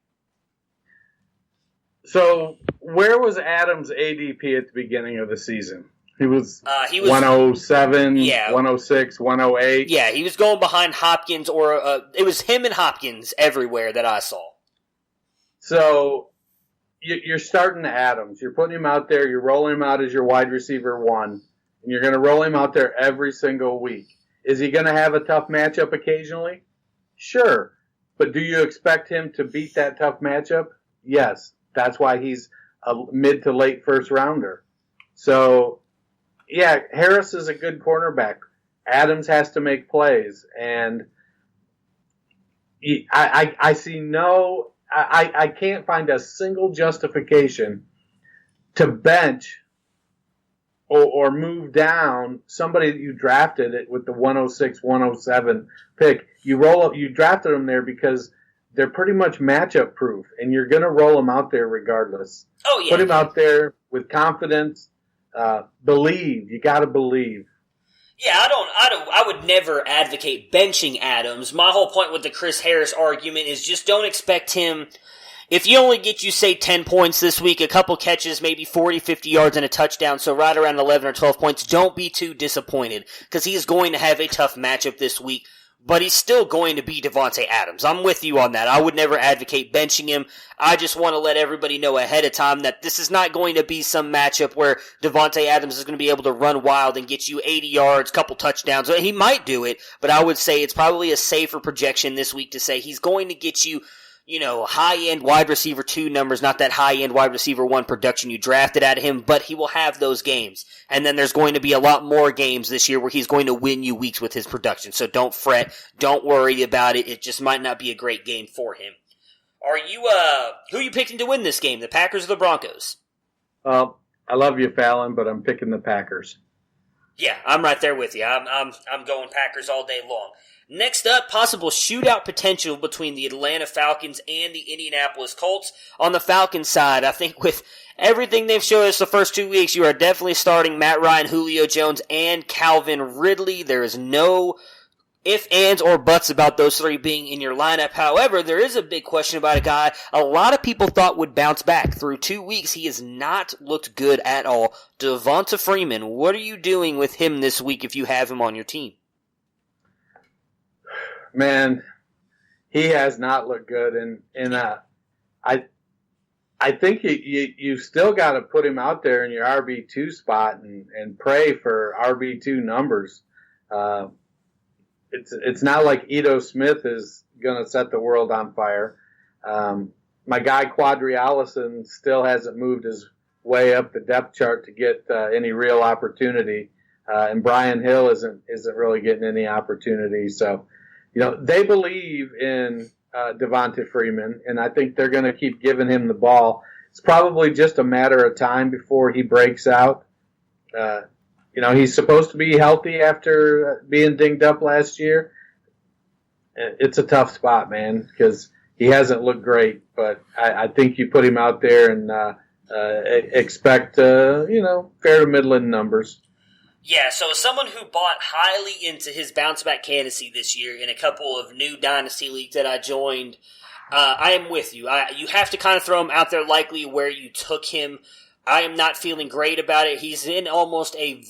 So, where was Adams' ADP at the beginning of the season? He was 107, yeah, 106, 108. Yeah, he was going behind Hopkins, or it was him and Hopkins everywhere that I saw. So you're starting Adams. You're putting him out there. You're rolling him out as your wide receiver 1, and you're going to roll him out there every single week. Is he going to have a tough matchup occasionally? Sure. But do you expect him to beat that tough matchup? Yes. That's why he's a mid to late first rounder. So, yeah, Harris is a good cornerback. Adams has to make plays, and I see no, I can't find a single justification to bench or move down somebody that you drafted it with the 106, 107 pick. You drafted them there because they're pretty much matchup proof, and you're going to roll them out there regardless. Oh yeah, put him out there with confidence. Believe. You got to believe. Yeah, I would never advocate benching Adams. My whole point with the Chris Harris argument is just don't expect him. If you only get, you say, 10 points this week, a couple catches, maybe 40, 50 yards and a touchdown, so right around 11 or 12 points, don't be too disappointed, because he is going to have a tough matchup this week. But he's still going to be Devonta Adams. I'm with you on that. I would never advocate benching him. I just want to let everybody know ahead of time that this is not going to be some matchup where Devonta Adams is going to be able to run wild and get you 80 yards, couple touchdowns. He might do it, but I would say it's probably a safer projection this week to say he's going to get you, high-end wide receiver 2 numbers, not that high-end wide receiver 1 production you drafted out of him, but he will have those games. And then there's going to be a lot more games this year where he's going to win you weeks with his production. So don't fret. Don't worry about it. It just might not be a great game for him. Who are you picking to win this game, the Packers or the Broncos? Well, I love you, Fallon, but I'm picking the Packers. Yeah, I'm right there with you. I'm going Packers all day long. Next up, possible shootout potential between the Atlanta Falcons and the Indianapolis Colts. On the Falcons side, I think with everything they've shown us the first 2 weeks, you are definitely starting Matt Ryan, Julio Jones, and Calvin Ridley. There is no ifs, ands, or buts about those 3 being in your lineup. However, there is a big question about a guy a lot of people thought would bounce back. Through 2 weeks, he has not looked good at all. Devonta Freeman, what are you doing with him this week if you have him on your team? Man, he has not looked good, and I think you still got to put him out there in your RB2 spot and pray for RB2 numbers. It's not like Ito Smith is going to set the world on fire. My guy Quadri Allison still hasn't moved his way up the depth chart to get any real opportunity, and Brian Hill isn't really getting any opportunity. So, they believe in Devonta Freeman, and I think they're going to keep giving him the ball. It's probably just a matter of time before he breaks out. He's supposed to be healthy after being dinged up last year. It's a tough spot, man, because he hasn't looked great. But I think you put him out there and expect, fair to middling numbers. Yeah, so as someone who bought highly into his bounce-back candidacy this year in a couple of new Dynasty leagues that I joined, I am with you. You have to kind of throw him out there likely where you took him. I am not feeling great about it. He's in almost I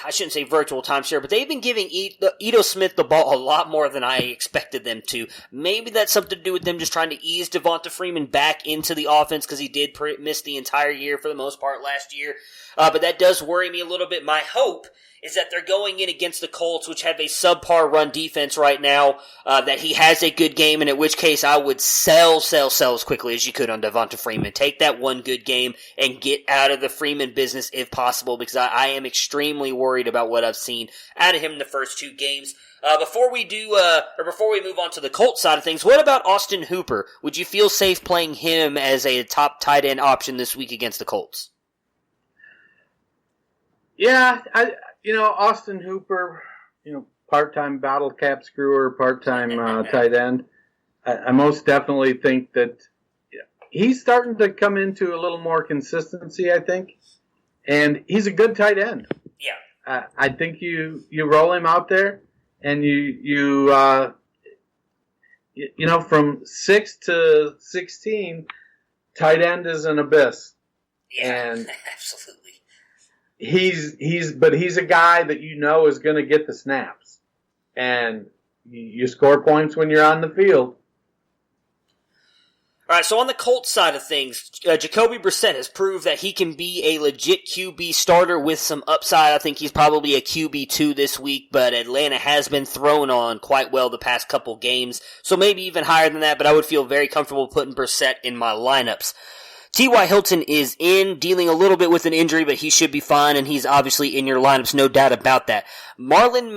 shouldn't say virtual timeshare, but they've been giving Ito Smith the ball a lot more than I expected them to. Maybe that's something to do with them just trying to ease Devonta Freeman back into the offense because he did miss the entire year for the most part last year. But that does worry me a little bit. My hope is that they're going in against the Colts, which have a subpar run defense right now, that he has a good game, and in which case I would sell as quickly as you could on Devonta Freeman. Take that one good game and get out of the Freeman business if possible, because I am extremely worried about what I've seen out of him in the first two games. Before we move on to the Colts side of things, what about Austin Hooper? Would you feel safe playing him as a top tight end option this week against the Colts? Yeah, Austin Hooper, part-time bottle cap screwer, part-time tight end. I most definitely think that he's starting to come into a little more consistency, I think. And he's a good tight end. Yeah. I think you roll him out there and you from 6 to 16, tight end is an abyss. Yeah, and absolutely. He's a guy that is going to get the snaps, and you score points when you're on the field. All right, so on the Colts side of things, Jacoby Brissett has proved that he can be a legit QB starter with some upside. I think he's probably a QB2 this week, but Atlanta has been thrown on quite well the past couple games, so maybe even higher than that, but I would feel very comfortable putting Brissett in my lineups. T.Y. Hilton is dealing a little bit with an injury, but he should be fine, and he's obviously in your lineups, no doubt about that. Marlon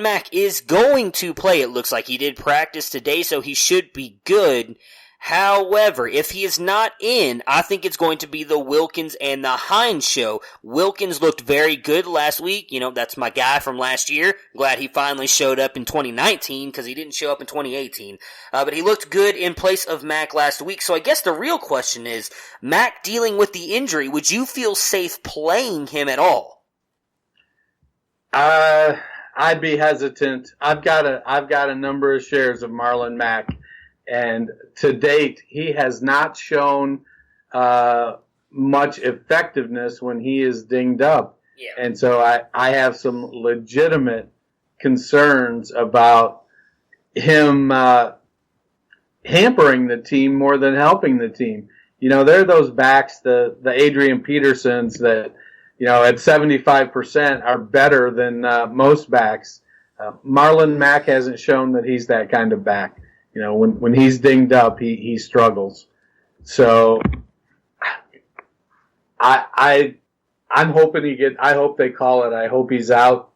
Mack is going to play, it looks like. He did practice today, so he should be good. However, if he is not in, I think it's going to be the Wilkins and the Hines show. Wilkins looked very good last week. That's my guy from last year. Glad he finally showed up in 2019 because he didn't show up in 2018. But he looked good in place of Mack last week. So I guess the real question is, Mack dealing with the injury, would you feel safe playing him at all? I'd be hesitant. I've got a number of shares of Marlon Mack. And to date, he has not shown much effectiveness when he is dinged up. Yeah. And so I have some legitimate concerns about him hampering the team more than helping the team. There are those backs, the Adrian Petersons that, at 75% are better than most backs. Marlon Mack hasn't shown that he's that kind of back. When he's dinged up, he struggles. So I'm hoping I hope they call it. I hope he's out.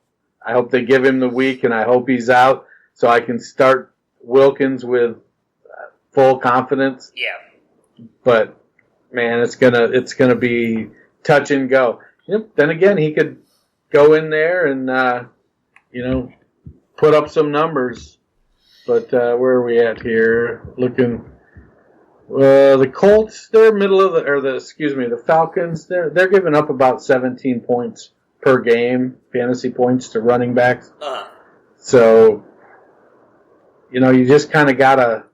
I hope they give him the week, and I hope he's out so I can start Wilkins with full confidence. Yeah. But man, it's gonna be touch and go. Then again, he could go in there and put up some numbers. But where are we at here? Looking, the Colts, they're the Falcons, they're giving up about 17 points per game, fantasy points to running backs. So, you just kind of gotta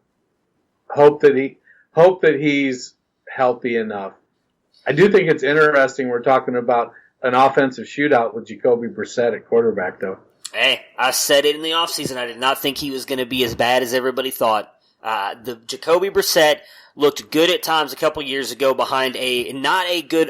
hope that he's healthy enough. I do think it's interesting we're talking about an offensive shootout with Jacoby Brissett at quarterback, though. Hey, I said it in the offseason. I did not think he was going to be as bad as everybody thought. The Jacoby Brissett looked good at times a couple years ago behind a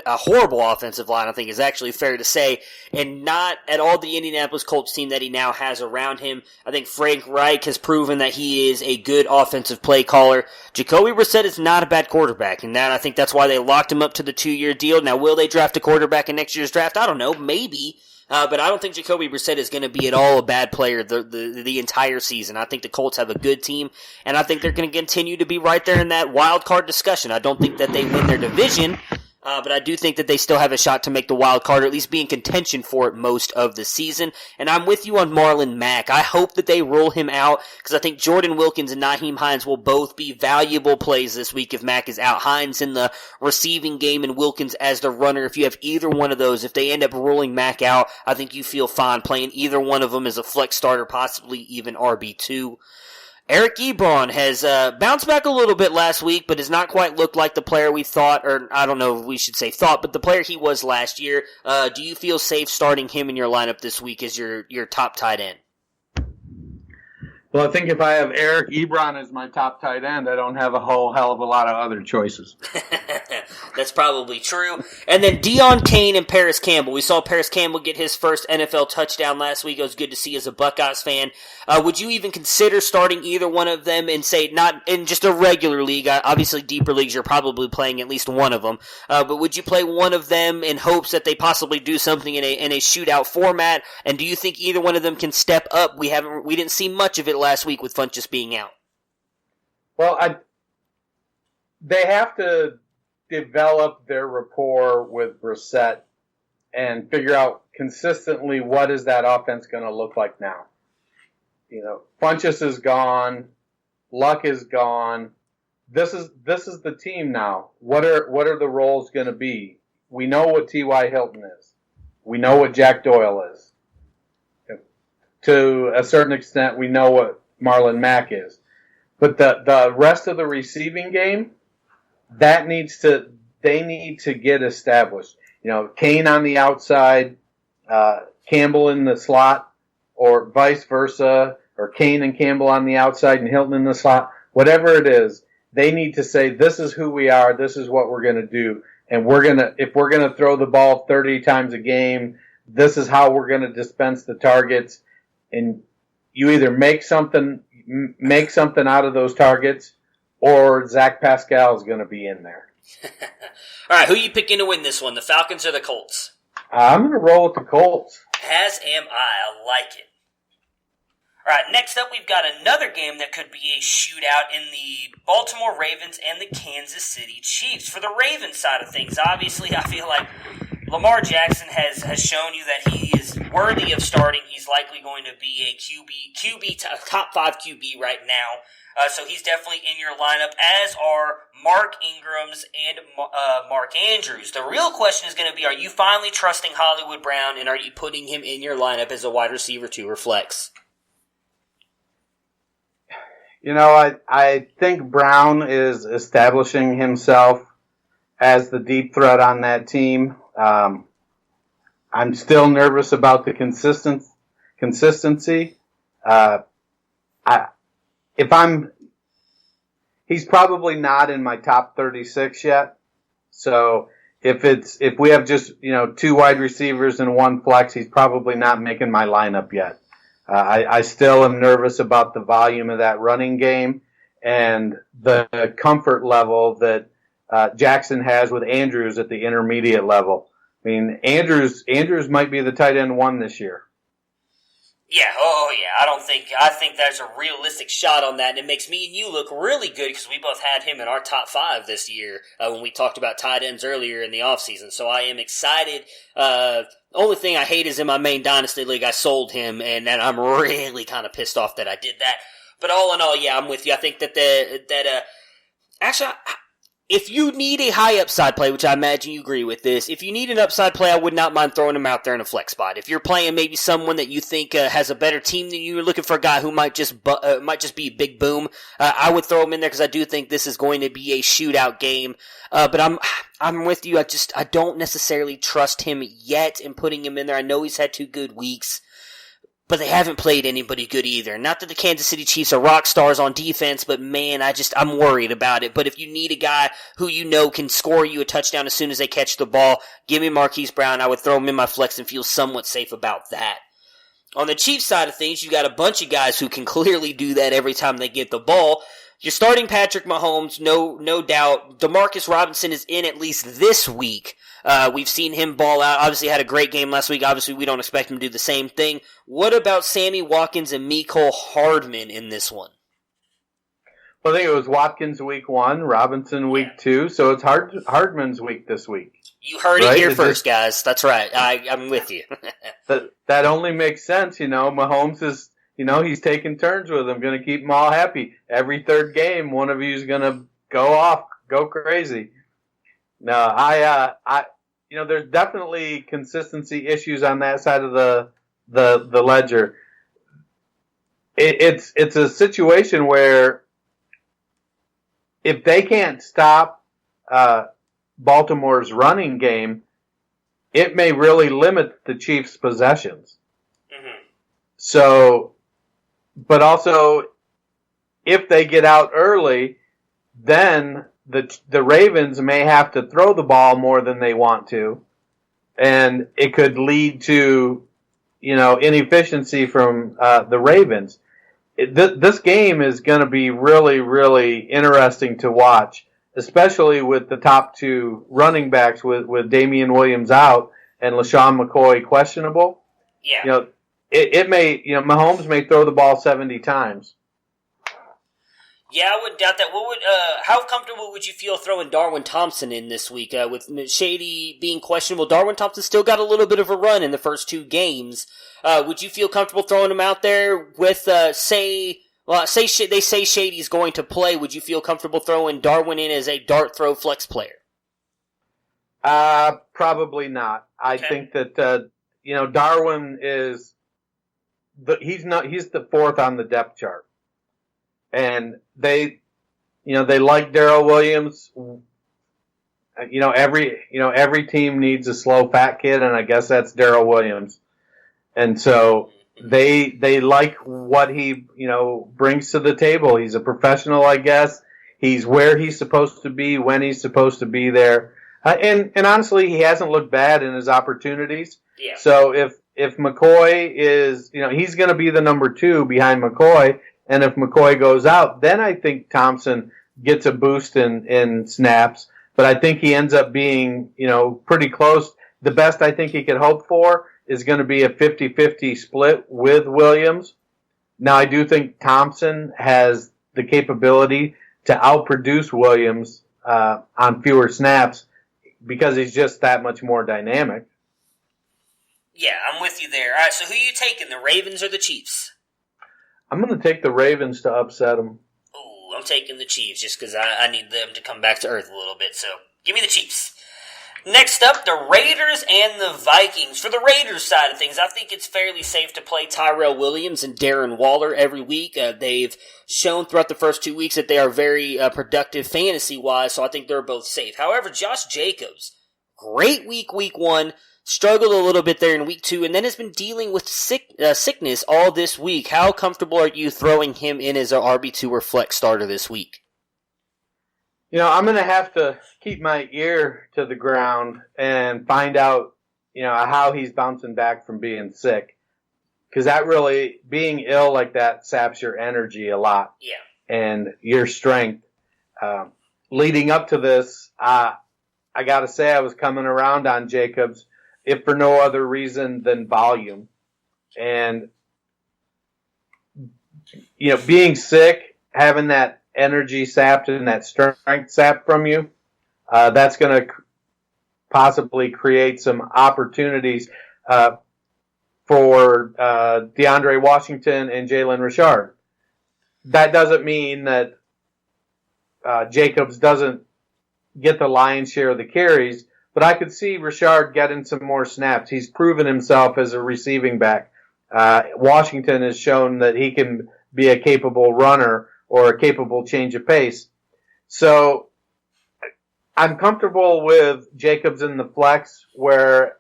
horrible offensive line, I think is actually fair to say, and not at all the Indianapolis Colts team that he now has around him. I think Frank Reich has proven that he is a good offensive play caller. Jacoby Brissett is not a bad quarterback, and I think that's why they locked him up to the 2-year deal. Now, will they draft a quarterback in next year's draft? I don't know, maybe. But I don't think Jacoby Brissett is going to be at all a bad player the entire season. I think the Colts have a good team, and I think they're going to continue to be right there in that wild card discussion. I don't think that they win their division, but I do think that they still have a shot to make the wild card, or at least be in contention for it most of the season. And I'm with you on Marlon Mack. I hope that they roll him out, because I think Jordan Wilkins and Nyheim Hines will both be valuable plays this week if Mack is out. Hines in the receiving game and Wilkins as the runner. If you have either one of those, if they end up rolling Mack out, I think you feel fine playing either one of them as a flex starter, possibly even RB2. Eric Ebron has bounced back a little bit last week, but has not quite looked like the player we thought, or I don't know if we should say thought, but the player he was last year. Do you feel safe starting him in your lineup this week as your top tight end? Well, I think if I have Eric Ebron as my top tight end, I don't have a whole hell of a lot of other choices. That's probably true. And then Deion Kane and Paris Campbell. We saw Paris Campbell get his first NFL touchdown last week. It was good to see as a Buckeyes fan. Would you even consider starting either one of them and say, not in just a regular league, obviously deeper leagues you're probably playing at least one of them, but would you play one of them in hopes that they possibly do something in a shootout format? And do you think either one of them can step up? We didn't see much of it last week with Funchess being out. Well, they have to develop their rapport with Brissett and figure out consistently what is that offense going to look like now. You know, Funchess is gone, Luck is gone. This is the team now. What are the roles going to be? We know what T.Y. Hilton is. We know what Jack Doyle is. To a certain extent, we know what Marlon Mack is. But the rest of the receiving game, they need to get established. You know, Kane on the outside, Campbell in the slot, or vice versa, or Kane and Campbell on the outside and Hilton in the slot. Whatever it is, they need to say, this is who we are, this is what we're going to do, and if we're going to throw the ball 30 times a game, this is how we're going to dispense the targets. And you either make something out of those targets, or Zach Pascal is going to be in there. All right, who are you picking to win this one, the Falcons or the Colts? I'm going to roll with the Colts. As am I like it. All right, next up we've got another game that could be a shootout in the Baltimore Ravens and the Kansas City Chiefs. For the Ravens side of things, obviously I feel like Lamar Jackson has shown you that he is worthy of starting. He's likely going to be a top 5 QB right now. So he's definitely in your lineup, as are Mark Ingrams and Mark Andrews. The real question is going to be, are you finally trusting Hollywood Brown, and are you putting him in your lineup as a wide receiver 2 or flex? You know, I think Brown is establishing himself as the deep threat on that team. I'm still nervous about the consistency. He's probably not in my top 36 yet. So if we have just, 2 wide receivers and 1 flex, he's probably not making my lineup yet. I still am nervous about the volume of that running game and the comfort level that Jackson has with Andrews at the intermediate level. I mean, Andrews might be the tight end 1 this year. Yeah, I think there's a realistic shot on that, and it makes me and you look really good because we both had him in our top 5 this year when we talked about tight ends earlier in the offseason. So I am excited. Only thing I hate is in my main dynasty league, I sold him, and I'm really kind of pissed off that I did that. But all in all, yeah, I'm with you. I think actually, if you need a high upside play, which I imagine you agree with this, if you need an upside play, I would not mind throwing him out there in a flex spot. If you're playing maybe someone that you think has a better team than you, you're looking for a guy who might just be big boom, I would throw him in there because I do think this is going to be a shootout game. But I'm with you. I don't necessarily trust him yet in putting him in there. I know he's had 2 good weeks, but they haven't played anybody good either. Not that the Kansas City Chiefs are rock stars on defense, but man, I'm worried about it. But if you need a guy who can score you a touchdown as soon as they catch the ball, give me Marquise Brown. I would throw him in my flex and feel somewhat safe about that. On the Chiefs side of things, you got a bunch of guys who can clearly do that every time they get the ball. you're starting Patrick Mahomes, no doubt. Demarcus Robinson is in at least this week. We've seen him ball out. Obviously had a great game last week. Obviously we don't expect him to do the same thing. What about Sammy Watkins and Mecole Hardman in this one? Well, I think it was Watkins week 1, Robinson week 2, so it's Hardman's week this week. You heard it here first, guys. That's right. I'm with you. that only makes sense, Mahomes is, he's taking turns with them, going to keep them all happy. Every third game, one of you is going to go crazy. No, there's definitely consistency issues on that side of the ledger. It's a situation where if they can't stop Baltimore's running game, it may really limit the Chiefs' possessions. Mm-hmm. So, but also, if they get out early, then the Ravens may have to throw the ball more than they want to, and it could lead to, inefficiency from the Ravens. This game is going to be really, really interesting to watch, especially with the top 2 running backs with Damian Williams out and LaShawn McCoy questionable. Yeah. It may, Mahomes may throw the ball 70 times. Yeah, I would doubt that. How comfortable would you feel throwing Darwin Thompson in this week with Shady being questionable? Darwin Thompson still got a little bit of a run in the first 2 games. Would you feel comfortable throwing him out there with, they say Shady's going to play. Would you feel comfortable throwing Darwin in as a dart throw flex player? Probably not. I think that, Darwin is he's the 4th on the depth chart. And they like Darrell Williams. Every team needs a slow fat kid, and I guess that's Darrell Williams. And so they like what he, brings to the table. He's a professional, I guess. He's where he's supposed to be when he's supposed to be there. And honestly, he hasn't looked bad in his opportunities. Yeah. So if McCoy is, he's going to be the number 2 behind McCoy. And if McCoy goes out, then I think Thompson gets a boost in snaps. But I think he ends up being, pretty close. The best I think he could hope for is going to be a 50-50 split with Williams. Now, I do think Thompson has the capability to outproduce Williams on fewer snaps because he's just that much more dynamic. Yeah, I'm with you there. All right, so who are you taking, the Ravens or the Chiefs? I'm going to take the Ravens to upset them. Ooh, I'm taking the Chiefs just because I need them to come back to earth a little bit. So give me the Chiefs. Next up, the Raiders and the Vikings. For the Raiders side of things, I think it's fairly safe to play Tyrell Williams and Darren Waller every week. They've shown throughout the first 2 weeks that they are very productive fantasy-wise, so I think they're both safe. However, Josh Jacobs, great week 1. Struggled a little bit there in week 2, and then has been dealing with sickness all this week. How comfortable are you throwing him in as an RB2 or flex starter this week? I'm going to have to keep my ear to the ground and find out, how he's bouncing back from being sick. Because that really, being ill like that saps your energy a lot. Yeah. And your strength. Leading up to this, I got to say I was coming around on Jacobs, if for no other reason than volume. And, being sick, having that energy sapped and that strength sapped from you, that's going to possibly create some opportunities for DeAndre Washington and Jalen Richard. That doesn't mean that Jacobs doesn't get the lion's share of the carries, but I could see Richard getting some more snaps. He's proven himself as a receiving back. Washington has shown that he can be a capable runner or a capable change of pace. So I'm comfortable with Jacobs in the flex where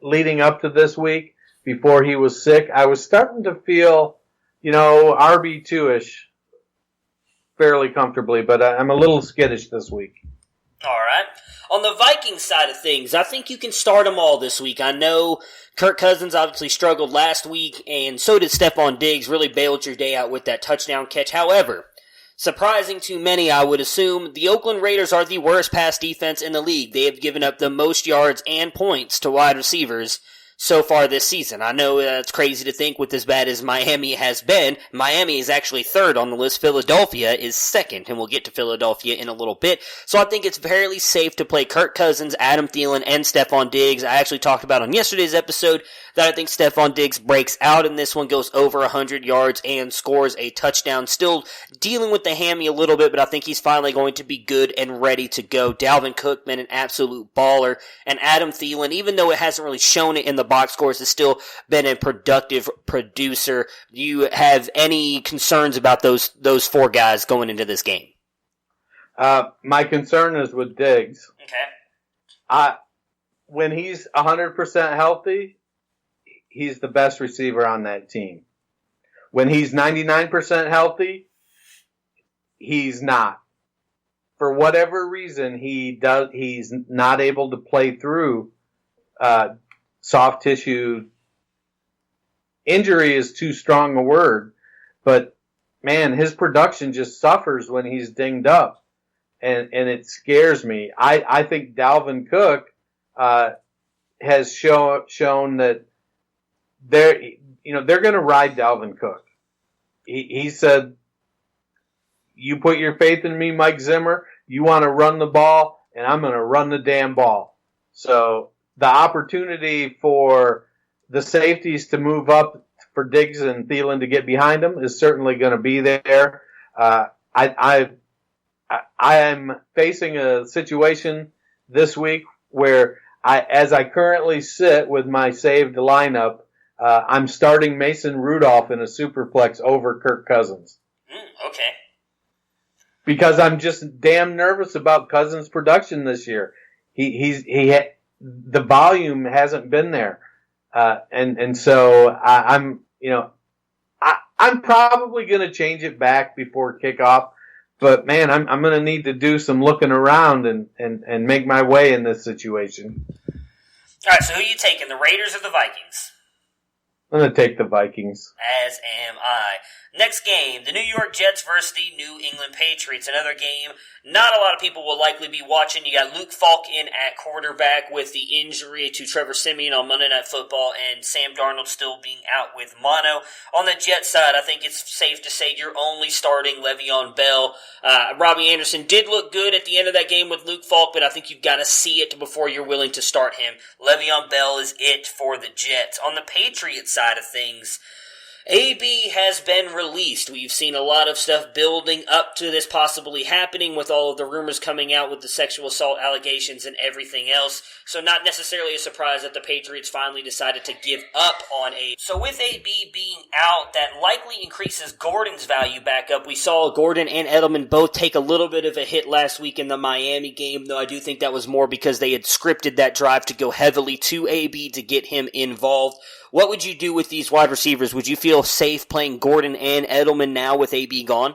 leading up to this week, before he was sick, I was starting to feel, RB2-ish fairly comfortably, but I'm a little skittish this week. All right. On the Vikings side of things, I think you can start them all this week. I know Kirk Cousins obviously struggled last week, and so did Stephon Diggs, really bailed your day out with that touchdown catch. However, Surprising to many, I would assume, the Oakland Raiders are the worst pass defense in the league. They have given up the most yards and points to wide receivers so far this season. I know it's crazy to think with as bad as Miami has been. Miami is actually third on the list. Philadelphia is second, and we'll get to Philadelphia in a little bit. So I think it's fairly safe to play Kirk Cousins, Adam Thielen, and Stephon Diggs. I actually talked about on yesterday's episode that I think Stephon Diggs breaks out in this one, goes over 100 yards, and scores a touchdown. Still dealing with the hammy a little bit, but I think he's finally going to be good and ready to go. Dalvin Cook been an absolute baller, and Adam Thielen, even though it hasn't really shown it in the box scores, has still been a productive producer. Do you have any concerns about those four guys going into this game? My concern is with Diggs. Okay. When he's 100% healthy, he's the best receiver on that team. When he's 99% healthy, he's not. For whatever reason, he's not able to play through soft tissue. Injury is too strong a word, but man, his production just suffers when he's dinged up, and it scares me. I think Dalvin Cook has shown that they're going to ride Dalvin Cook. He said, "You put your faith in me, Mike Zimmer. You want to run the ball, and I'm going to run the damn ball." So the opportunity for the safeties to move up for Diggs and Thielen to get behind him is certainly going to be there. I am facing a situation this week where as I currently sit with my saved lineup, I'm starting Mason Rudolph in a superflex over Kirk Cousins. Okay. Because I'm just damn nervous about Cousins' production this year. The volume hasn't been there, and so I'm probably going to change it back before kickoff. But man, I'm going to need to do some looking around and make my way in this situation. All right, so who are you taking, the Raiders or the Vikings? I'm going to take the Vikings. As am I. Next game, the New York Jets versus the New England Patriots. Another game not a lot of people will likely be watching. You got Luke Falk in at quarterback with the injury to Trevor Siemian on Monday Night Football, and Sam Darnold still being out with mono. On the Jets side, I think it's safe to say you're only starting Le'Veon Bell. Robbie Anderson did look good at the end of that game with Luke Falk, but I think you've got to see it before you're willing to start him. Le'Veon Bell is it for the Jets. On the Patriots side of things, AB has been released. We've seen a lot of stuff building up to this possibly happening with all of the rumors coming out with the sexual assault allegations and everything else. So not necessarily a surprise that the Patriots finally decided to give up on AB. So with AB being out, that likely increases Gordon's value back up. We saw Gordon and Edelman both take a little bit of a hit last week in the Miami game, though I do think that was more because they had scripted that drive to go heavily to AB to get him involved. What would you do with these wide receivers? Would you feel safe playing Gordon and Edelman now with AB gone?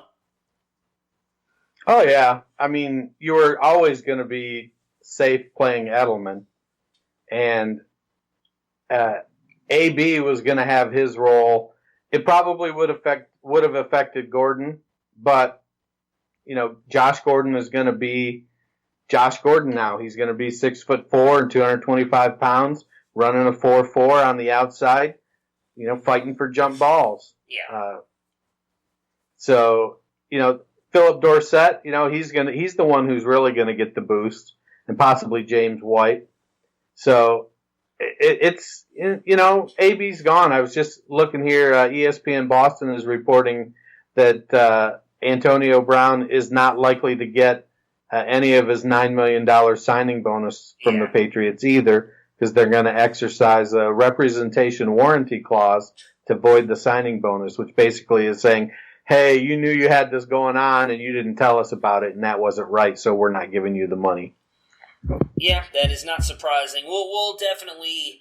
Oh, yeah. I mean, you were always going to be safe playing Edelman. And AB was going to have his role. It probably would have affected Gordon. But, you know, Josh Gordon is going to be Josh Gordon now. He's going to be 6'4" and 225 pounds. Running a 4.4 on the outside, you know, fighting for jump balls. Yeah. So, you know, Philip Dorsett, you know, he's the one who's really gonna get the boost, and possibly James White. So it's you know, AB's gone. I was just looking here. ESPN Boston is reporting that Antonio Brown is not likely to get any of his $9 million signing bonus from the Patriots either, because they're going to exercise a representation warranty clause to void the signing bonus, which basically is saying, hey, you knew you had this going on and you didn't tell us about it, and that wasn't right, so we're not giving you the money. Yeah, that is not surprising. We'll definitely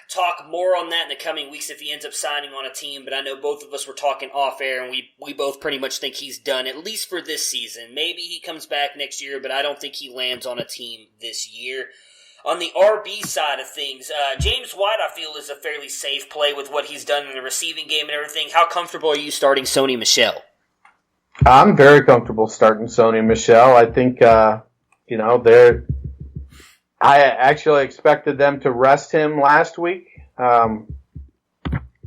talk more on that in the coming weeks if he ends up signing on a team, but I know both of us were talking off air, and we both pretty much think he's done, at least for this season. Maybe he comes back next year, but I don't think he lands on a team this year. On the RB side of things, James White, I feel, is a fairly safe play with what he's done in the receiving game and everything. How comfortable are you starting Sony Michel? I'm very comfortable starting Sony Michel. I think, I actually expected them to rest him last week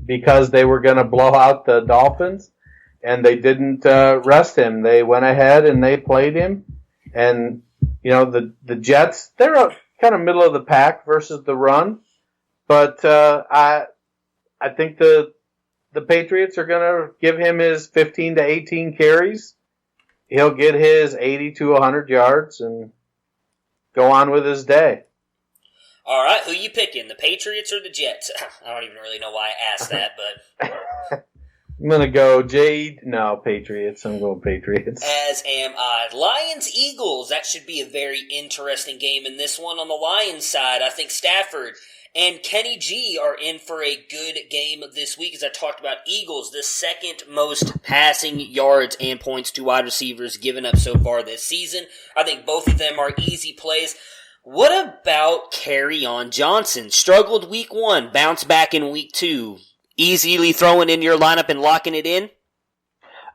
because they were going to blow out the Dolphins, and they didn't rest him. They went ahead and they played him. And, the Jets, they're kind of middle of the pack versus the run. But I think the Patriots are going to give him his 15 to 18 carries. He'll get his 80 to 100 yards and go on with his day. All right, who you picking, the Patriots or the Jets? I don't even really know why I asked that, but I'm going to go Patriots. I'm going Patriots. As am I. Lions-Eagles, that should be a very interesting game in this one. On the Lions side, I think Stafford and Kenny G are in for a good game this week. As I talked about, Eagles, the second most passing yards and points to wide receivers given up so far this season. I think both of them are easy plays. What about Kerryon Johnson? Struggled week 1, bounced back in week 2. Easily throwing in your lineup and locking it in?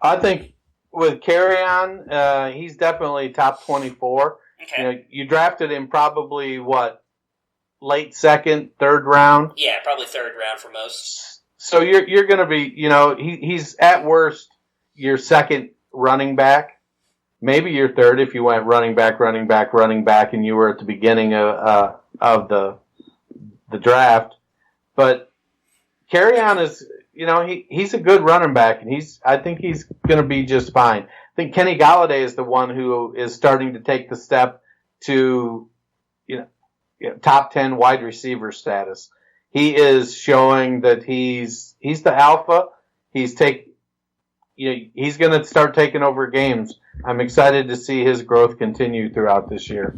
I think with Kerryon, he's definitely top 24. Okay. You drafted him probably, late second, third round? Yeah, probably third round for most. So you're going to be, he's at worst your second running back. Maybe your third if you went running back, and you were at the beginning of the draft. But Kerryon is, he's a good running back, and I think he's going to be just fine. I think Kenny Golladay is the one who is starting to take the step to, top 10 wide receiver status. He is showing that he's the alpha. He's going to start taking over games. I'm excited to see his growth continue throughout this year.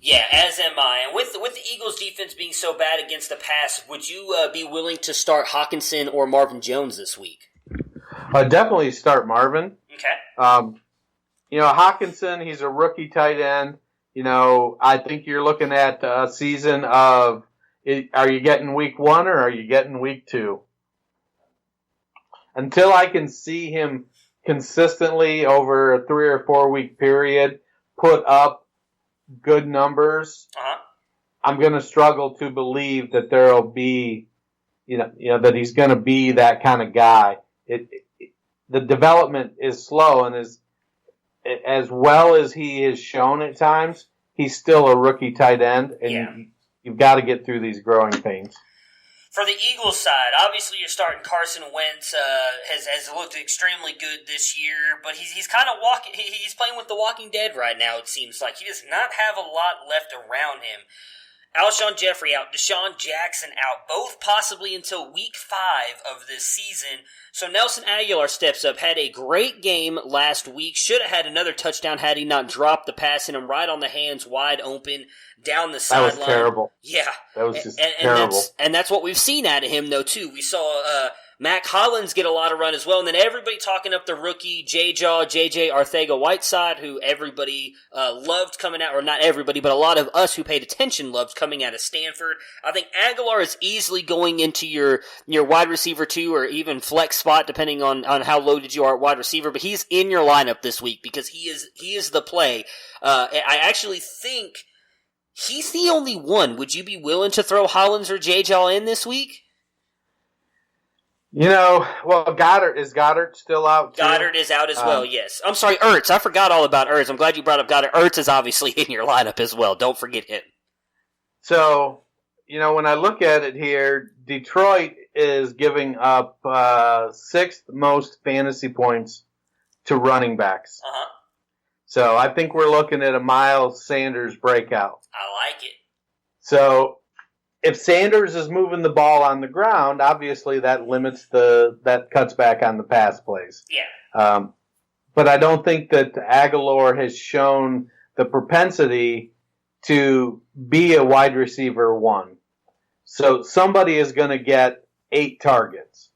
Yeah, as am I. And with the Eagles' defense being so bad against the pass, would you be willing to start Hawkinson or Marvin Jones this week? Definitely start Marvin. Okay. Hawkinson, he's a rookie tight end. I think you're looking at a season of, are you getting week 1 or are you getting week 2? Until I can see him consistently over a 3 or 4 week period put up good numbers, I'm going to struggle to believe that there'll be, that he's going to be that kind of guy. The development is slow, and as well as he has shown at times, he's still a rookie tight end, and you've got to get through these growing pains. For the Eagles side, obviously you're starting Carson Wentz. Has looked extremely good this year, but he's kind of he's playing with the Walking Dead right now. It seems like he does not have a lot left around him. Alshon Jeffrey out, Deshaun Jackson out, both possibly until week 5 of this season. So Nelson Aguilar steps up, had a great game last week, should have had another touchdown had he not dropped the pass in him right on the hands, wide open, down the sideline. That was terrible. Yeah. That was just terrible. And that's what we've seen out of him, though, too. We saw Mac Hollins get a lot of run as well, and then everybody talking up the rookie JJ Arcega-Whiteside, who everybody loved coming out, or not everybody, but a lot of us who paid attention loved coming out of Stanford. I think Aguilar is easily going into your wide receiver 2 or even flex spot, depending on how loaded you are at wide receiver, but he's in your lineup this week because he is the play. I actually think he's the only one. Would you be willing to throw Hollins or JJ in this week? Goddard still out too? Goddard is out as well, yes. I'm sorry, Ertz. I forgot all about Ertz. I'm glad you brought up Goddard. Ertz is obviously in your lineup as well. Don't forget him. So, when I look at it here, Detroit is giving up 6th most fantasy points to running backs. Uh-huh. So I think we're looking at a Miles Sanders breakout. I like it. So if Sanders is moving the ball on the ground, obviously that limits that cuts back on the pass plays. Yeah. But I don't think that Aguilar has shown the propensity to be a wide receiver 1. So somebody is going to get 8 targets.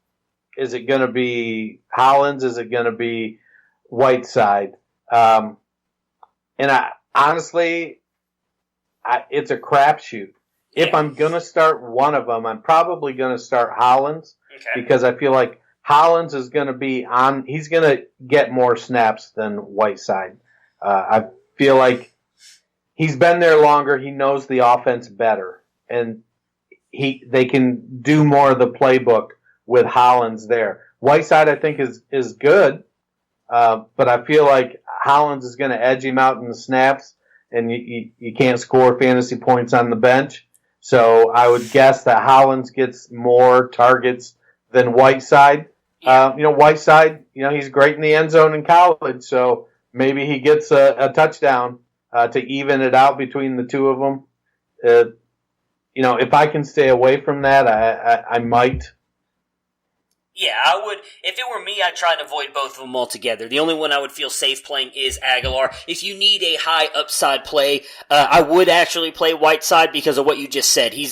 Is it going to be Hollins? Is it going to be Whiteside? And honestly, it's a crapshoot. If I'm going to start one of them, I'm probably going to start Hollins because I feel like Hollins is going to be on. He's going to get more snaps than Whiteside. I feel like he's been there longer. He knows the offense better, and they can do more of the playbook with Hollins there. Whiteside, I think, is good, but I feel like Hollins is going to edge him out in the snaps, and you can't score fantasy points on the bench. So I would guess that Hollins gets more targets than Whiteside. Whiteside, he's great in the end zone in college, so maybe he gets a touchdown to even it out between the two of them. If I can stay away from that, I might. Yeah, I would. If it were me, I'd try and avoid both of them altogether. The only one I would feel safe playing is Aguilar. If you need a high upside play, I would actually play Whiteside because of what you just said. He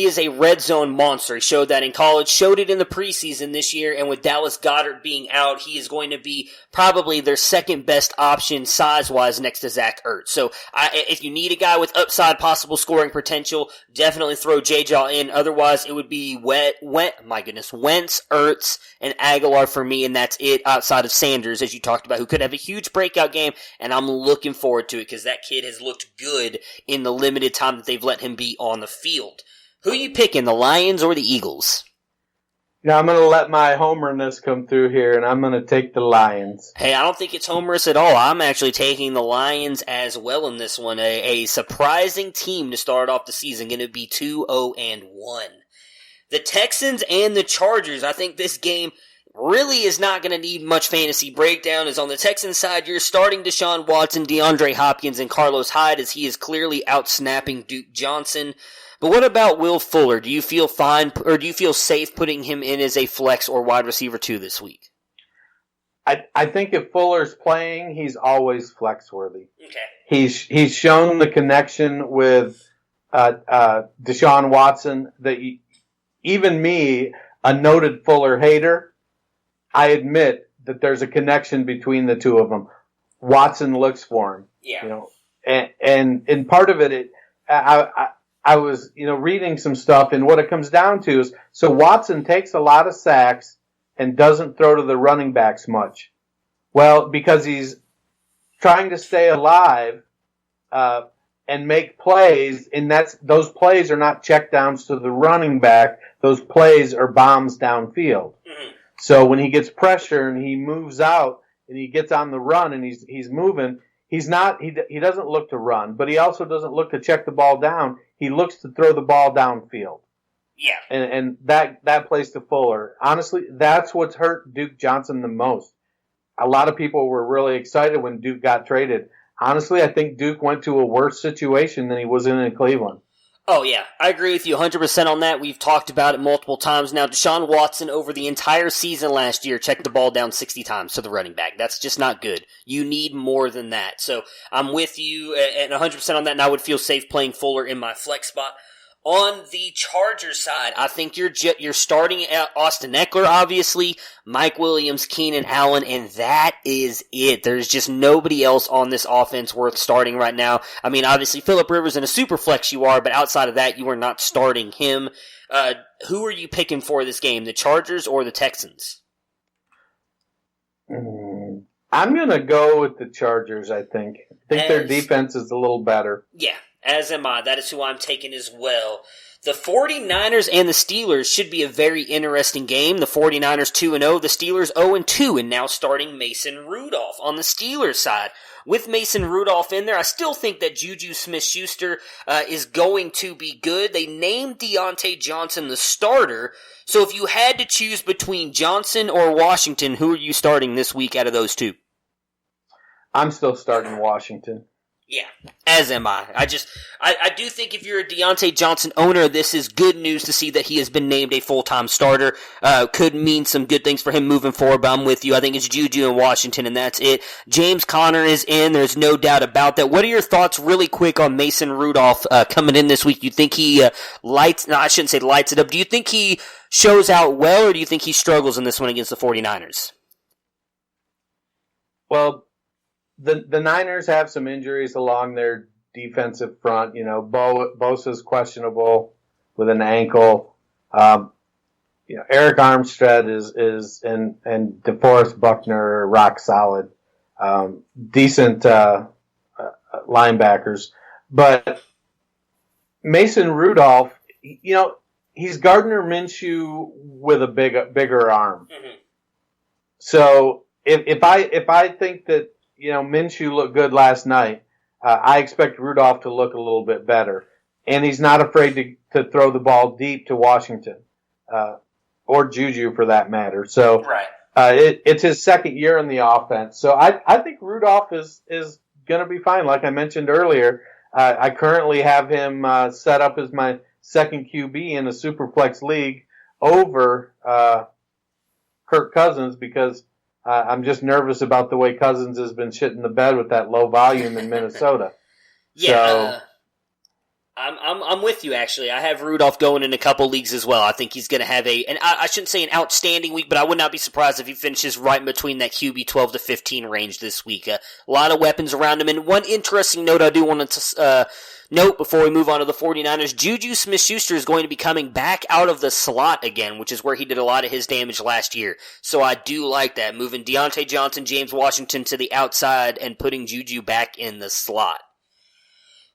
is a red zone monster. He showed that in college, showed it in the preseason this year, and with Dallas Goedert being out, he is going to be probably their second best option size-wise next to Zach Ertz. So if you need a guy with upside possible scoring potential, definitely throw J-Jaw in. Otherwise, it would be Wentz, Ertz, and Aguilar for me, and that's it outside of Sanders, as you talked about, who could have a huge breakout game, and I'm looking forward to it because that kid has looked good in the limited time that they've let him be on the field. Who are you picking, the Lions or the Eagles? I'm going to let my homerness come through here, and I'm going to take the Lions. Hey, I don't think it's homerous at all. I'm actually taking the Lions as well in this one. A surprising team to start off the season, going to be 2-0-1. The Texans and the Chargers, I think this game really is not going to need much fantasy breakdown. As on the Texans side, you're starting Deshaun Watson, DeAndre Hopkins, and Carlos Hyde as he is clearly out-snapping Duke Johnson. But what about Will Fuller? Do you feel fine, or do you feel safe putting him in as a flex or wide receiver 2 this week? I think if Fuller's playing, he's always flex-worthy. Okay. He's shown the connection with Deshaun Watson that even me, a noted Fuller hater, I admit that there's a connection between the two of them. Watson looks for him. Yeah. And part of it, I was, reading some stuff, and what it comes down to is, so Watson takes a lot of sacks and doesn't throw to the running backs much. Well, because he's trying to stay alive, and make plays, and those plays are not checkdowns to the running back. Those plays are bombs downfield. Mm-hmm. So when he gets pressure and he moves out and he gets on the run and he's moving, he doesn't look to run, but he also doesn't look to check the ball down. He looks to throw the ball downfield. Yeah. And that plays to Fuller. Honestly, that's what's hurt Duke Johnson the most. A lot of people were really excited when Duke got traded. Honestly, I think Duke went to a worse situation than he was in Cleveland. Oh, yeah. I agree with you 100% on that. We've talked about it multiple times now. Deshaun Watson, over the entire season last year, checked the ball down 60 times to the running back. That's just not good. You need more than that. So I'm with you at 100% on that, and I would feel safe playing Fuller in my flex spot. On the Chargers side, I think you're starting at Austin Eckler, obviously, Mike Williams, Keenan Allen, and that is it. There's just nobody else on this offense worth starting right now. I mean, obviously, Phillip Rivers in a super flex you are, but outside of that, you are not starting him. Who are you picking for this game, the Chargers or the Texans? I'm going to go with the Chargers, I think. I think their defense is a little better. Yeah. As am I. That is who I'm taking as well. The 49ers and the Steelers should be a very interesting game. The 49ers 2-0, the Steelers 0-2, and now starting Mason Rudolph on the Steelers side. With Mason Rudolph in there, I still think that Juju Smith-Schuster is going to be good. They named Deontay Johnson the starter, so if you had to choose between Johnson or Washington, who are you starting this week out of those two? I'm still starting Washington. Yeah, as am I. I do think if you're a Deontay Johnson owner, this is good news to see that he has been named a full-time starter. Could mean some good things for him moving forward, but I'm with you. I think it's Juju in Washington, and that's it. James Conner is in. There's no doubt about that. What are your thoughts really quick on Mason Rudolph coming in this week? You think he lights it up. Do you think he shows out well, or do you think he struggles in this one against the 49ers? Well, The Niners have some injuries along their defensive front. Bosa's questionable with an ankle. Eric Armstead is and DeForest Buckner are rock solid, decent linebackers. But Mason Rudolph, he's Gardner Minshew with a bigger arm. Mm-hmm. So if I think that Minshew looked good last night, I expect Rudolph to look a little bit better, and he's not afraid to throw the ball deep to Washington, or Juju for that matter. So right. It's his second year in the offense. So I think Rudolph is going to be fine. Like I mentioned earlier, I currently have him set up as my second QB in a Superflex league over Kirk Cousins because I'm just nervous about the way Cousins has been shitting the bed with that low volume in Minnesota. Yeah, I'm with you, actually. I have Rudolph going in a couple leagues as well. I think he's going to have and I shouldn't say an outstanding week, but I would not be surprised if he finishes right in between that QB 12 to 15 range this week. A lot of weapons around him. And one interesting note I do want to note before we move on to the 49ers, Juju Smith-Schuster is going to be coming back out of the slot again, which is where he did a lot of his damage last year. So I do like that, moving Deontay Johnson, James Washington to the outside and putting Juju back in the slot.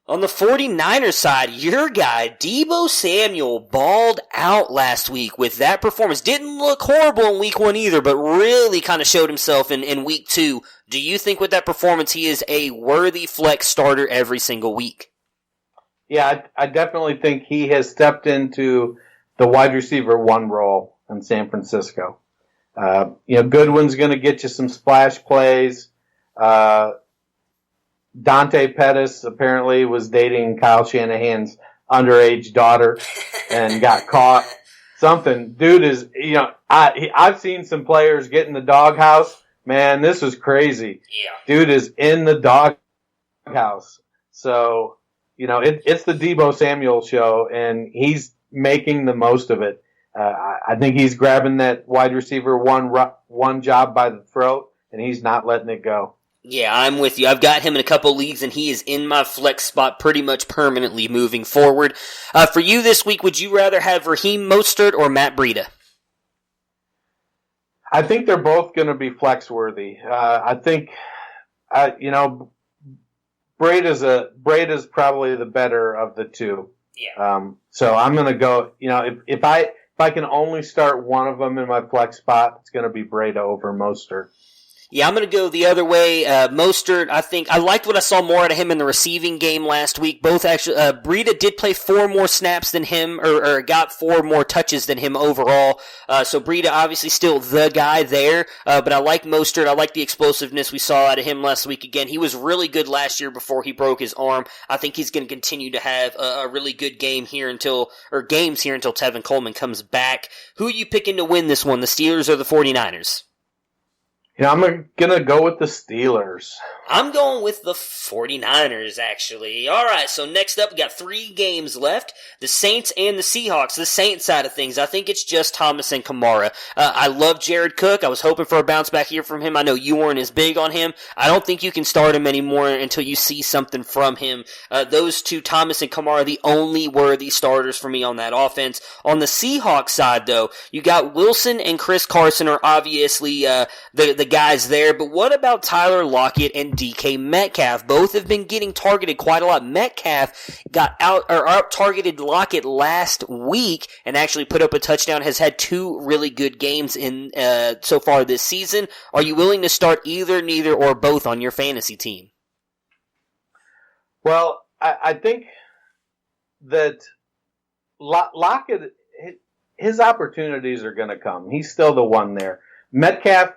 On the 49ers side, your guy, Deebo Samuel, balled out last week with that performance. Didn't look horrible in week 1 either, but really kind of showed himself in week 2. Do you think with that performance he is a worthy flex starter every single week? Yeah, I definitely think he has stepped into the wide receiver 1 role in San Francisco. Goodwin's going to get you some splash plays. Dante Pettis apparently was dating Kyle Shanahan's underage daughter and got caught. Something. Dude is, I've seen some players get in the doghouse. Man, this is crazy. Yeah. Dude is in the doghouse. So, it's the Deebo Samuel show, and he's making the most of it. I think he's grabbing that wide receiver one job by the throat, and he's not letting it go. Yeah, I'm with you. I've got him in a couple leagues, and he is in my flex spot pretty much permanently moving forward. For you this week, would you rather have Raheem Mostert or Matt Breida? I think they're both going to be flex worthy. I think, Breida's probably the better of the two. Yeah. So I'm going to go. If I can only start one of them in my flex spot, it's going to be Breida over Mostert. Yeah, I'm going to go the other way. Mostert, I think, I liked what I saw more out of him in the receiving game last week. Both actually, Breida did play 4 more snaps than him, or got 4 more touches than him overall. So Breida obviously still the guy there. But I like Mostert. I like the explosiveness we saw out of him last week again. He was really good last year before he broke his arm. I think he's going to continue to have a really good games here until Tevin Coleman comes back. Who are you picking to win this one, the Steelers or the 49ers? I'm going to go with the Steelers. I'm going with the 49ers, actually. All right, so next up, we got 3 games left. The Saints and the Seahawks. The Saints side of things, I think it's just Thomas and Kamara. I love Jared Cook. I was hoping for a bounce back here from him. I know you weren't as big on him. I don't think you can start him anymore until you see something from him. Those two, Thomas and Kamara, are the only worthy starters for me on that offense. On the Seahawks side, though, you got Wilson and Chris Carson are obviously the guys there, but what about Tyler Lockett and DK Metcalf? Both have been getting targeted quite a lot. Metcalf got out-targeted Lockett last week and actually put up a touchdown, has had 2 really good games in so far this season. Are you willing to start either, neither, or both on your fantasy team? Well, I think that Lockett, his opportunities are going to come. He's still the one there. Metcalf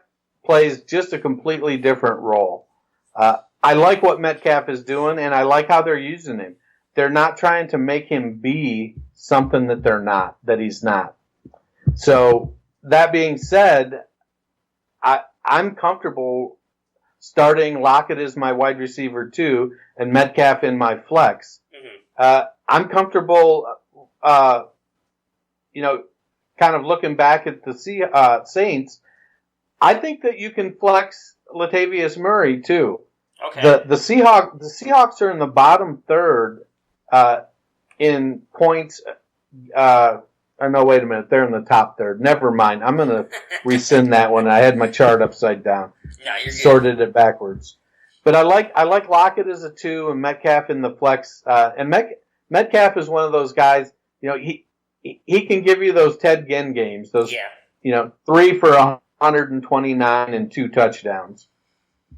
plays just a completely different role. I like what Metcalf is doing, and I like how they're using him. They're not trying to make him be something that he's not. So, that being said, I'm comfortable starting Lockett as my wide receiver 2 and Metcalf in my flex. Mm-hmm. I'm comfortable, kind of looking back at the Saints. I think that you can flex Latavius Murray too. Okay. The Seahawks are in the bottom third in points no, wait a minute. They're in the top third. Never mind. I'm going to rescind that one. I had my chart upside down. No, you're good. Sorted it backwards. But I like Lockett as a 2 and Metcalf in the flex. And Metcalf is one of those guys, he can give you those Ted Ginn games, those, 3 for 129 and 2 touchdowns.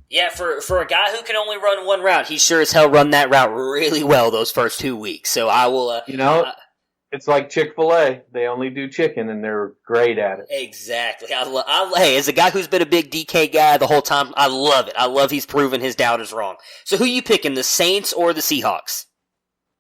Yeah, for a guy who can only run one route, he sure as hell run that route really well those first 2 weeks. So I will, it's like Chick-fil-A. They only do chicken, and they're great at it. Exactly. Hey, as a guy who's been a big DK guy the whole time, I love it. I love he's proven his doubters wrong. So who you picking, the Saints or the Seahawks?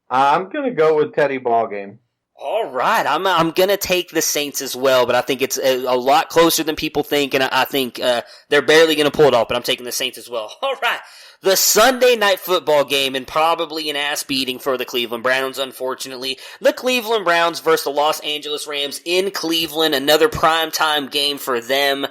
I'm going to go with Teddy Ballgame. All right. I'm going to take the Saints as well, but I think it's a lot closer than people think, and I think they're barely going to pull it off, but I'm taking the Saints as well. All right. The Sunday night football game, and probably an ass beating for the Cleveland Browns, unfortunately. The Cleveland Browns versus the Los Angeles Rams in Cleveland, another primetime game for them.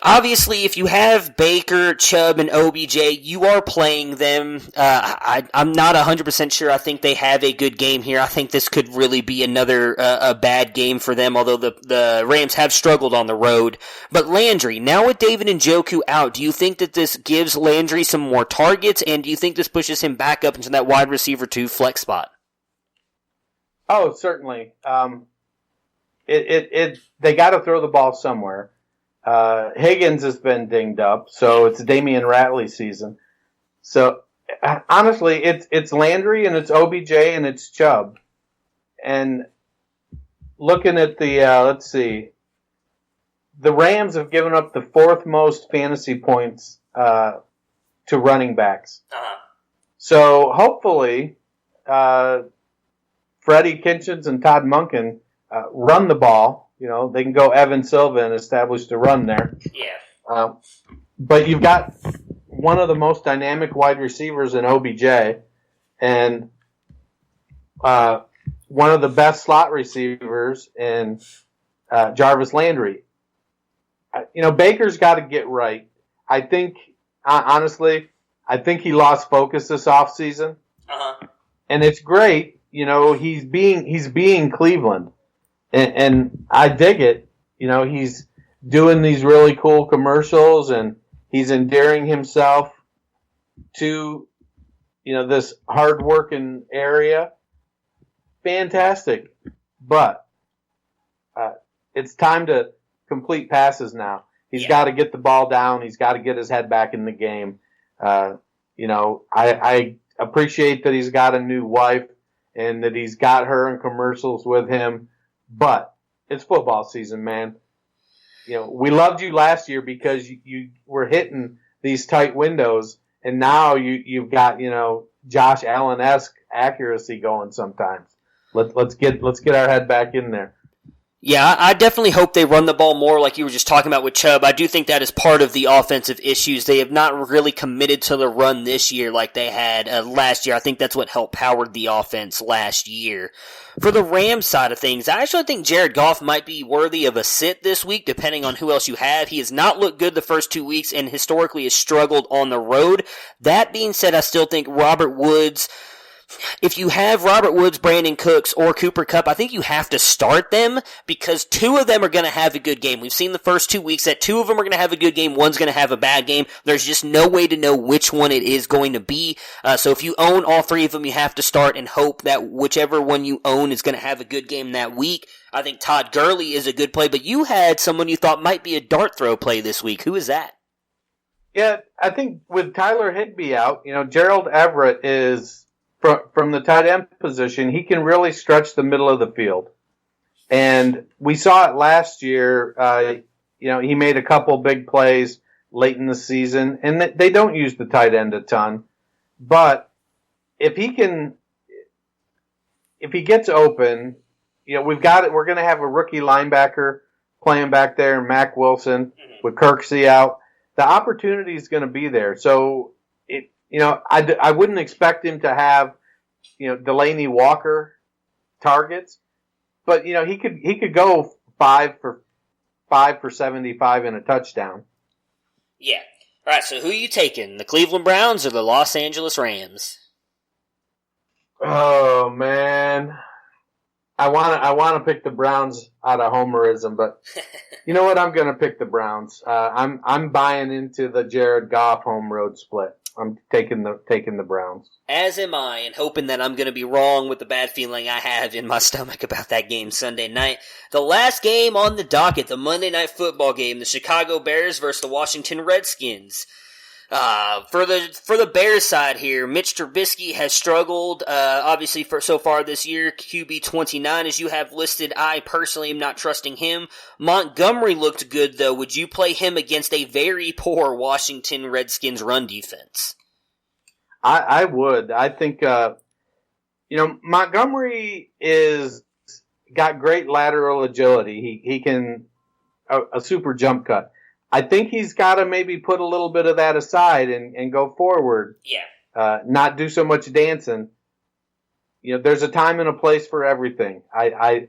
Obviously, if you have Baker, Chubb, and OBJ, you are playing them. I'm not 100% sure. I think they have a good game here. I think this could really be another a bad game for them, although the Rams have struggled on the road. But Landry, now with David Njoku out, do you think that this gives Landry some more targets, and do you think this pushes him back up into that wide receiver 2 flex spot? Oh, certainly. They got to throw the ball somewhere. Higgins has been dinged up, so it's Damian Ratley season. So honestly, it's Landry and it's OBJ and it's Chubb. And looking at the let's see, the Rams have given up the 4th most fantasy points to running backs. Uh-huh. So hopefully, Freddie Kitchens and Todd Monken run the ball. They can go Evan Silva and establish the run there. Yeah. But you've got one of the most dynamic wide receivers in OBJ and one of the best slot receivers in Jarvis Landry. Baker's got to get right. I think, honestly, he lost focus this offseason. Uh-huh. And it's great. He's being Cleveland. And I dig it. He's doing these really cool commercials and he's endearing himself to, this hard-working area. Fantastic. But it's time to complete passes now. He's got to get the ball down. He's got to get his head back in the game. I appreciate that he's got a new wife and that he's got her in commercials with him. But it's football season, man. We loved you last year because you were hitting these tight windows, and now you've got Josh Allen-esque accuracy going sometimes. Let's get our head back in there. Yeah, I definitely hope they run the ball more like you were just talking about with Chubb. I do think that is part of the offensive issues. They have not really committed to the run this year like they had last year. I think that's what helped power the offense last year. For the Rams side of things, I actually think Jared Goff might be worthy of a sit this week, depending on who else you have. He has not looked good the first 2 weeks and historically has struggled on the road. That being said, I still think Robert Woods... If you have Robert Woods, Brandon Cooks, or Cooper Kupp, I think you have to start them because 2 of them are going to have a good game. We've seen the first 2 weeks that 2 of them are going to have a good game, one's going to have a bad game. There's just no way to know which one it is going to be. So if you own all 3 of them, you have to start and hope that whichever one you own is going to have a good game that week. I think Todd Gurley is a good play, but you had someone you thought might be a dart throw play this week. Who is that? Yeah, I think with Tyler Higbee out, Gerald Everett is... From the tight end position, he can really stretch the middle of the field. And we saw it last year. He made a couple big plays late in the season, and they don't use the tight end a ton. But if he gets open, we're going to have a rookie linebacker playing back there, Mac Wilson with Kirksey out. The opportunity is going to be there. So I wouldn't expect him to have, Delaney Walker targets, but he could go 5 for 75 and a touchdown. Yeah. All right. So who are you taking? The Cleveland Browns or the Los Angeles Rams? Oh man, I want to pick the Browns out of homerism, but you know what? I'm going to pick the Browns. I'm buying into the Jared Goff home road split. I'm taking the Browns. As am I, and hoping that I'm going to be wrong with the bad feeling I have in my stomach about that game Sunday night. The last game on the docket, the Monday Night Football game, the Chicago Bears versus the Washington Redskins. For the Bears side here, Mitch Trubisky has struggled, obviously so far this year, QB 29 as you have listed. I personally am not trusting him. Montgomery looked good though. Would you play him against a very poor Washington Redskins run defense? I would. I think, Montgomery got great lateral agility. He can, a super jump cut. I think he's got to maybe put a little bit of that aside and go forward. Yeah. Not do so much dancing. There's a time and a place for everything. I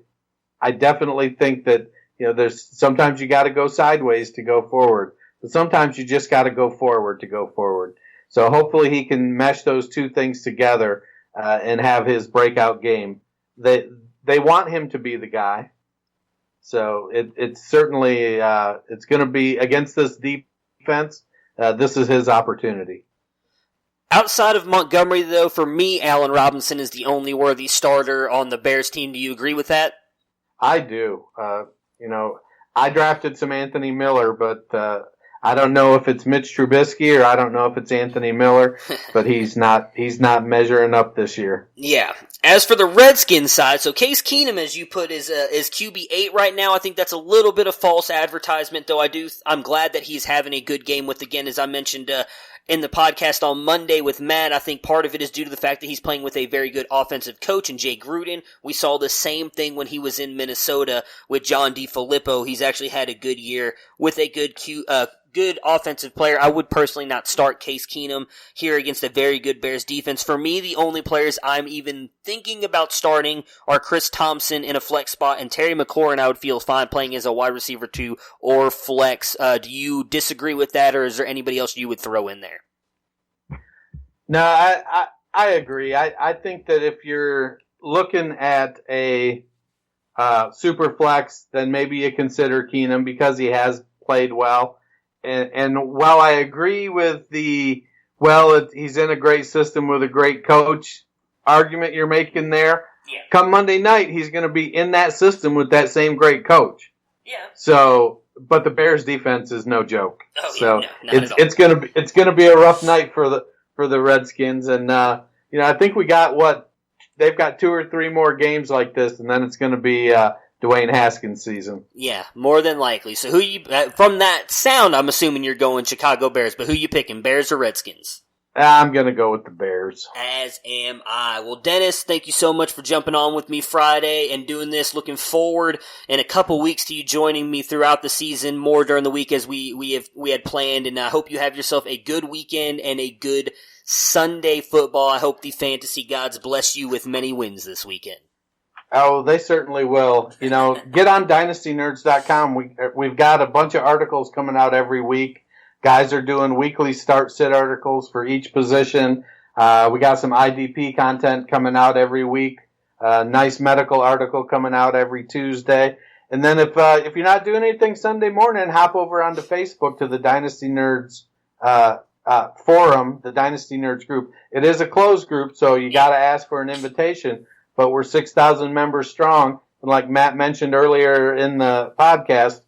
definitely think that, there's sometimes you got to go sideways to go forward, but sometimes you just got to go forward to go forward. So hopefully he can mesh those two things together, and have his breakout game. They want him to be the guy. So it's certainly it's going to be against this defense. This is his opportunity. Outside of Montgomery, though, for me, Allen Robinson is the only worthy starter on the Bears team. Do you agree with that? I do. I drafted some Anthony Miller, but I don't know if it's Mitch Trubisky or I don't know if it's Anthony Miller, but he's not measuring up this year. Yeah. As for the Redskins side, so Case Keenum, as you put, is QB8 right now. I think that's a little bit of false advertisement, though I'm glad that he's having a good game with, again, as I mentioned in the podcast on Monday with Matt, I think part of it is due to the fact that he's playing with a very good offensive coach in Jay Gruden. We saw the same thing when he was in Minnesota with John DeFilippo. He's actually had a good year with a good offensive player. I would personally not start Case Keenum here against a very good Bears defense. For me, the only players I'm even thinking about starting are Chris Thompson in a flex spot, and Terry McLaurin I would feel fine playing as a wide receiver 2 or flex. Do you disagree with that, or is there anybody else you would throw in there? No, I agree. I think that if you're looking at a super flex, then maybe you consider Keenum because he has played well. And while I agree with he's in a great system with a great coach argument you're making there, yeah. Come Monday night, he's going to be in that system with that same great coach. Yeah. So, but the Bears defense is no joke. Oh, so yeah, no, it's going to be a rough night for the Redskins. And, I think they've got 2 or 3 more games like this, and then it's going to be, Dwayne Haskins season. Yeah, more than likely. So from that sound, I'm assuming you're going Chicago Bears, but who you picking, Bears or Redskins? I'm going to go with the Bears. As am I. Well, Dennis, thank you so much for jumping on with me Friday and doing this. Looking forward in a couple weeks to you joining me throughout the season, more during the week as we had planned, and I hope you have yourself a good weekend and a good Sunday football. I hope the fantasy gods bless you with many wins this weekend. Oh, they certainly will. Get on dynastynerds.com. We've got a bunch of articles coming out every week. Guys are doing weekly start-sit articles for each position. We got some IDP content coming out every week. Nice medical article coming out every Tuesday. And then if you're not doing anything Sunday morning, hop over onto Facebook to the Dynasty Nerds forum, the Dynasty Nerds group. It is a closed group, so you got to ask for an invitation. But we're 6,000 members strong. And like Matt mentioned earlier in the podcast,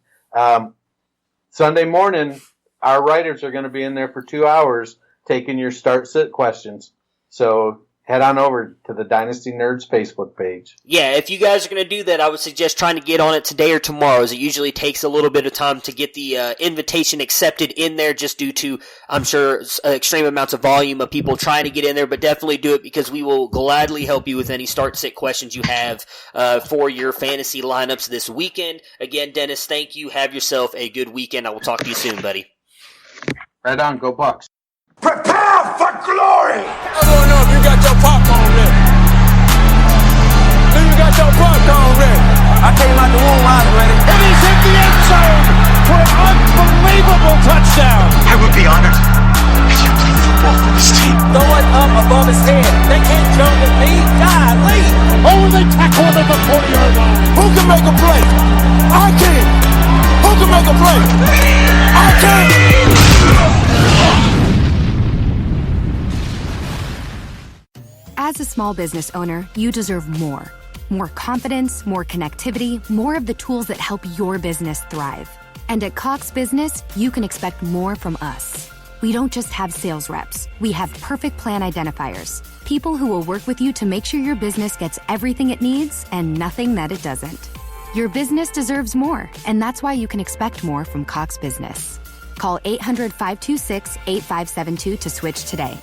Sunday morning, our writers are going to be in there for 2 hours taking your start-sit questions. So head on over to the Dynasty Nerds Facebook page. Yeah, if you guys are going to do that, I would suggest trying to get on it today or tomorrow, as it usually takes a little bit of time to get the invitation accepted in there, just due to, I'm sure, extreme amounts of volume of people trying to get in there, but definitely do it because we will gladly help you with any start-sit questions you have for your fantasy lineups this weekend. Again, Dennis, thank you. Have yourself a good weekend. I will talk to you soon, buddy. Right on. Go Bucks. Prepare for glory! I don't know if you got your popcorn ready. Do you got your popcorn ready? I came out the womb, I was ready. And he's hit the end zone for an unbelievable touchdown. I would be honored if you played football for this team. Throw it up above his head. They can't jump at me. Golly! Oh, they tackle him at the 40. small business owner, you deserve more. More confidence, more connectivity, more of the tools that help your business thrive. And at Cox Business, you can expect more from us. We don't just have sales reps. We have perfect plan identifiers, people who will work with you to make sure your business gets everything it needs and nothing that it doesn't. Your business deserves more, and that's why you can expect more from Cox Business. Call 800-526-8572 to switch today.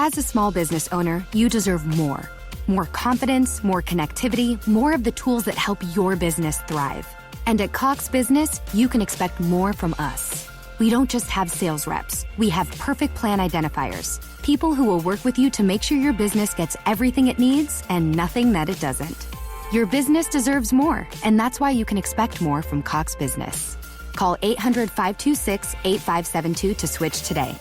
As a small business owner, you deserve more. More confidence, more connectivity, more of the tools that help your business thrive. And at Cox Business, you can expect more from us. We don't just have sales reps. We have perfect plan identifiers, people who will work with you to make sure your business gets everything it needs and nothing that it doesn't. Your business deserves more, and that's why you can expect more from Cox Business. Call 800-526-8572 to switch today.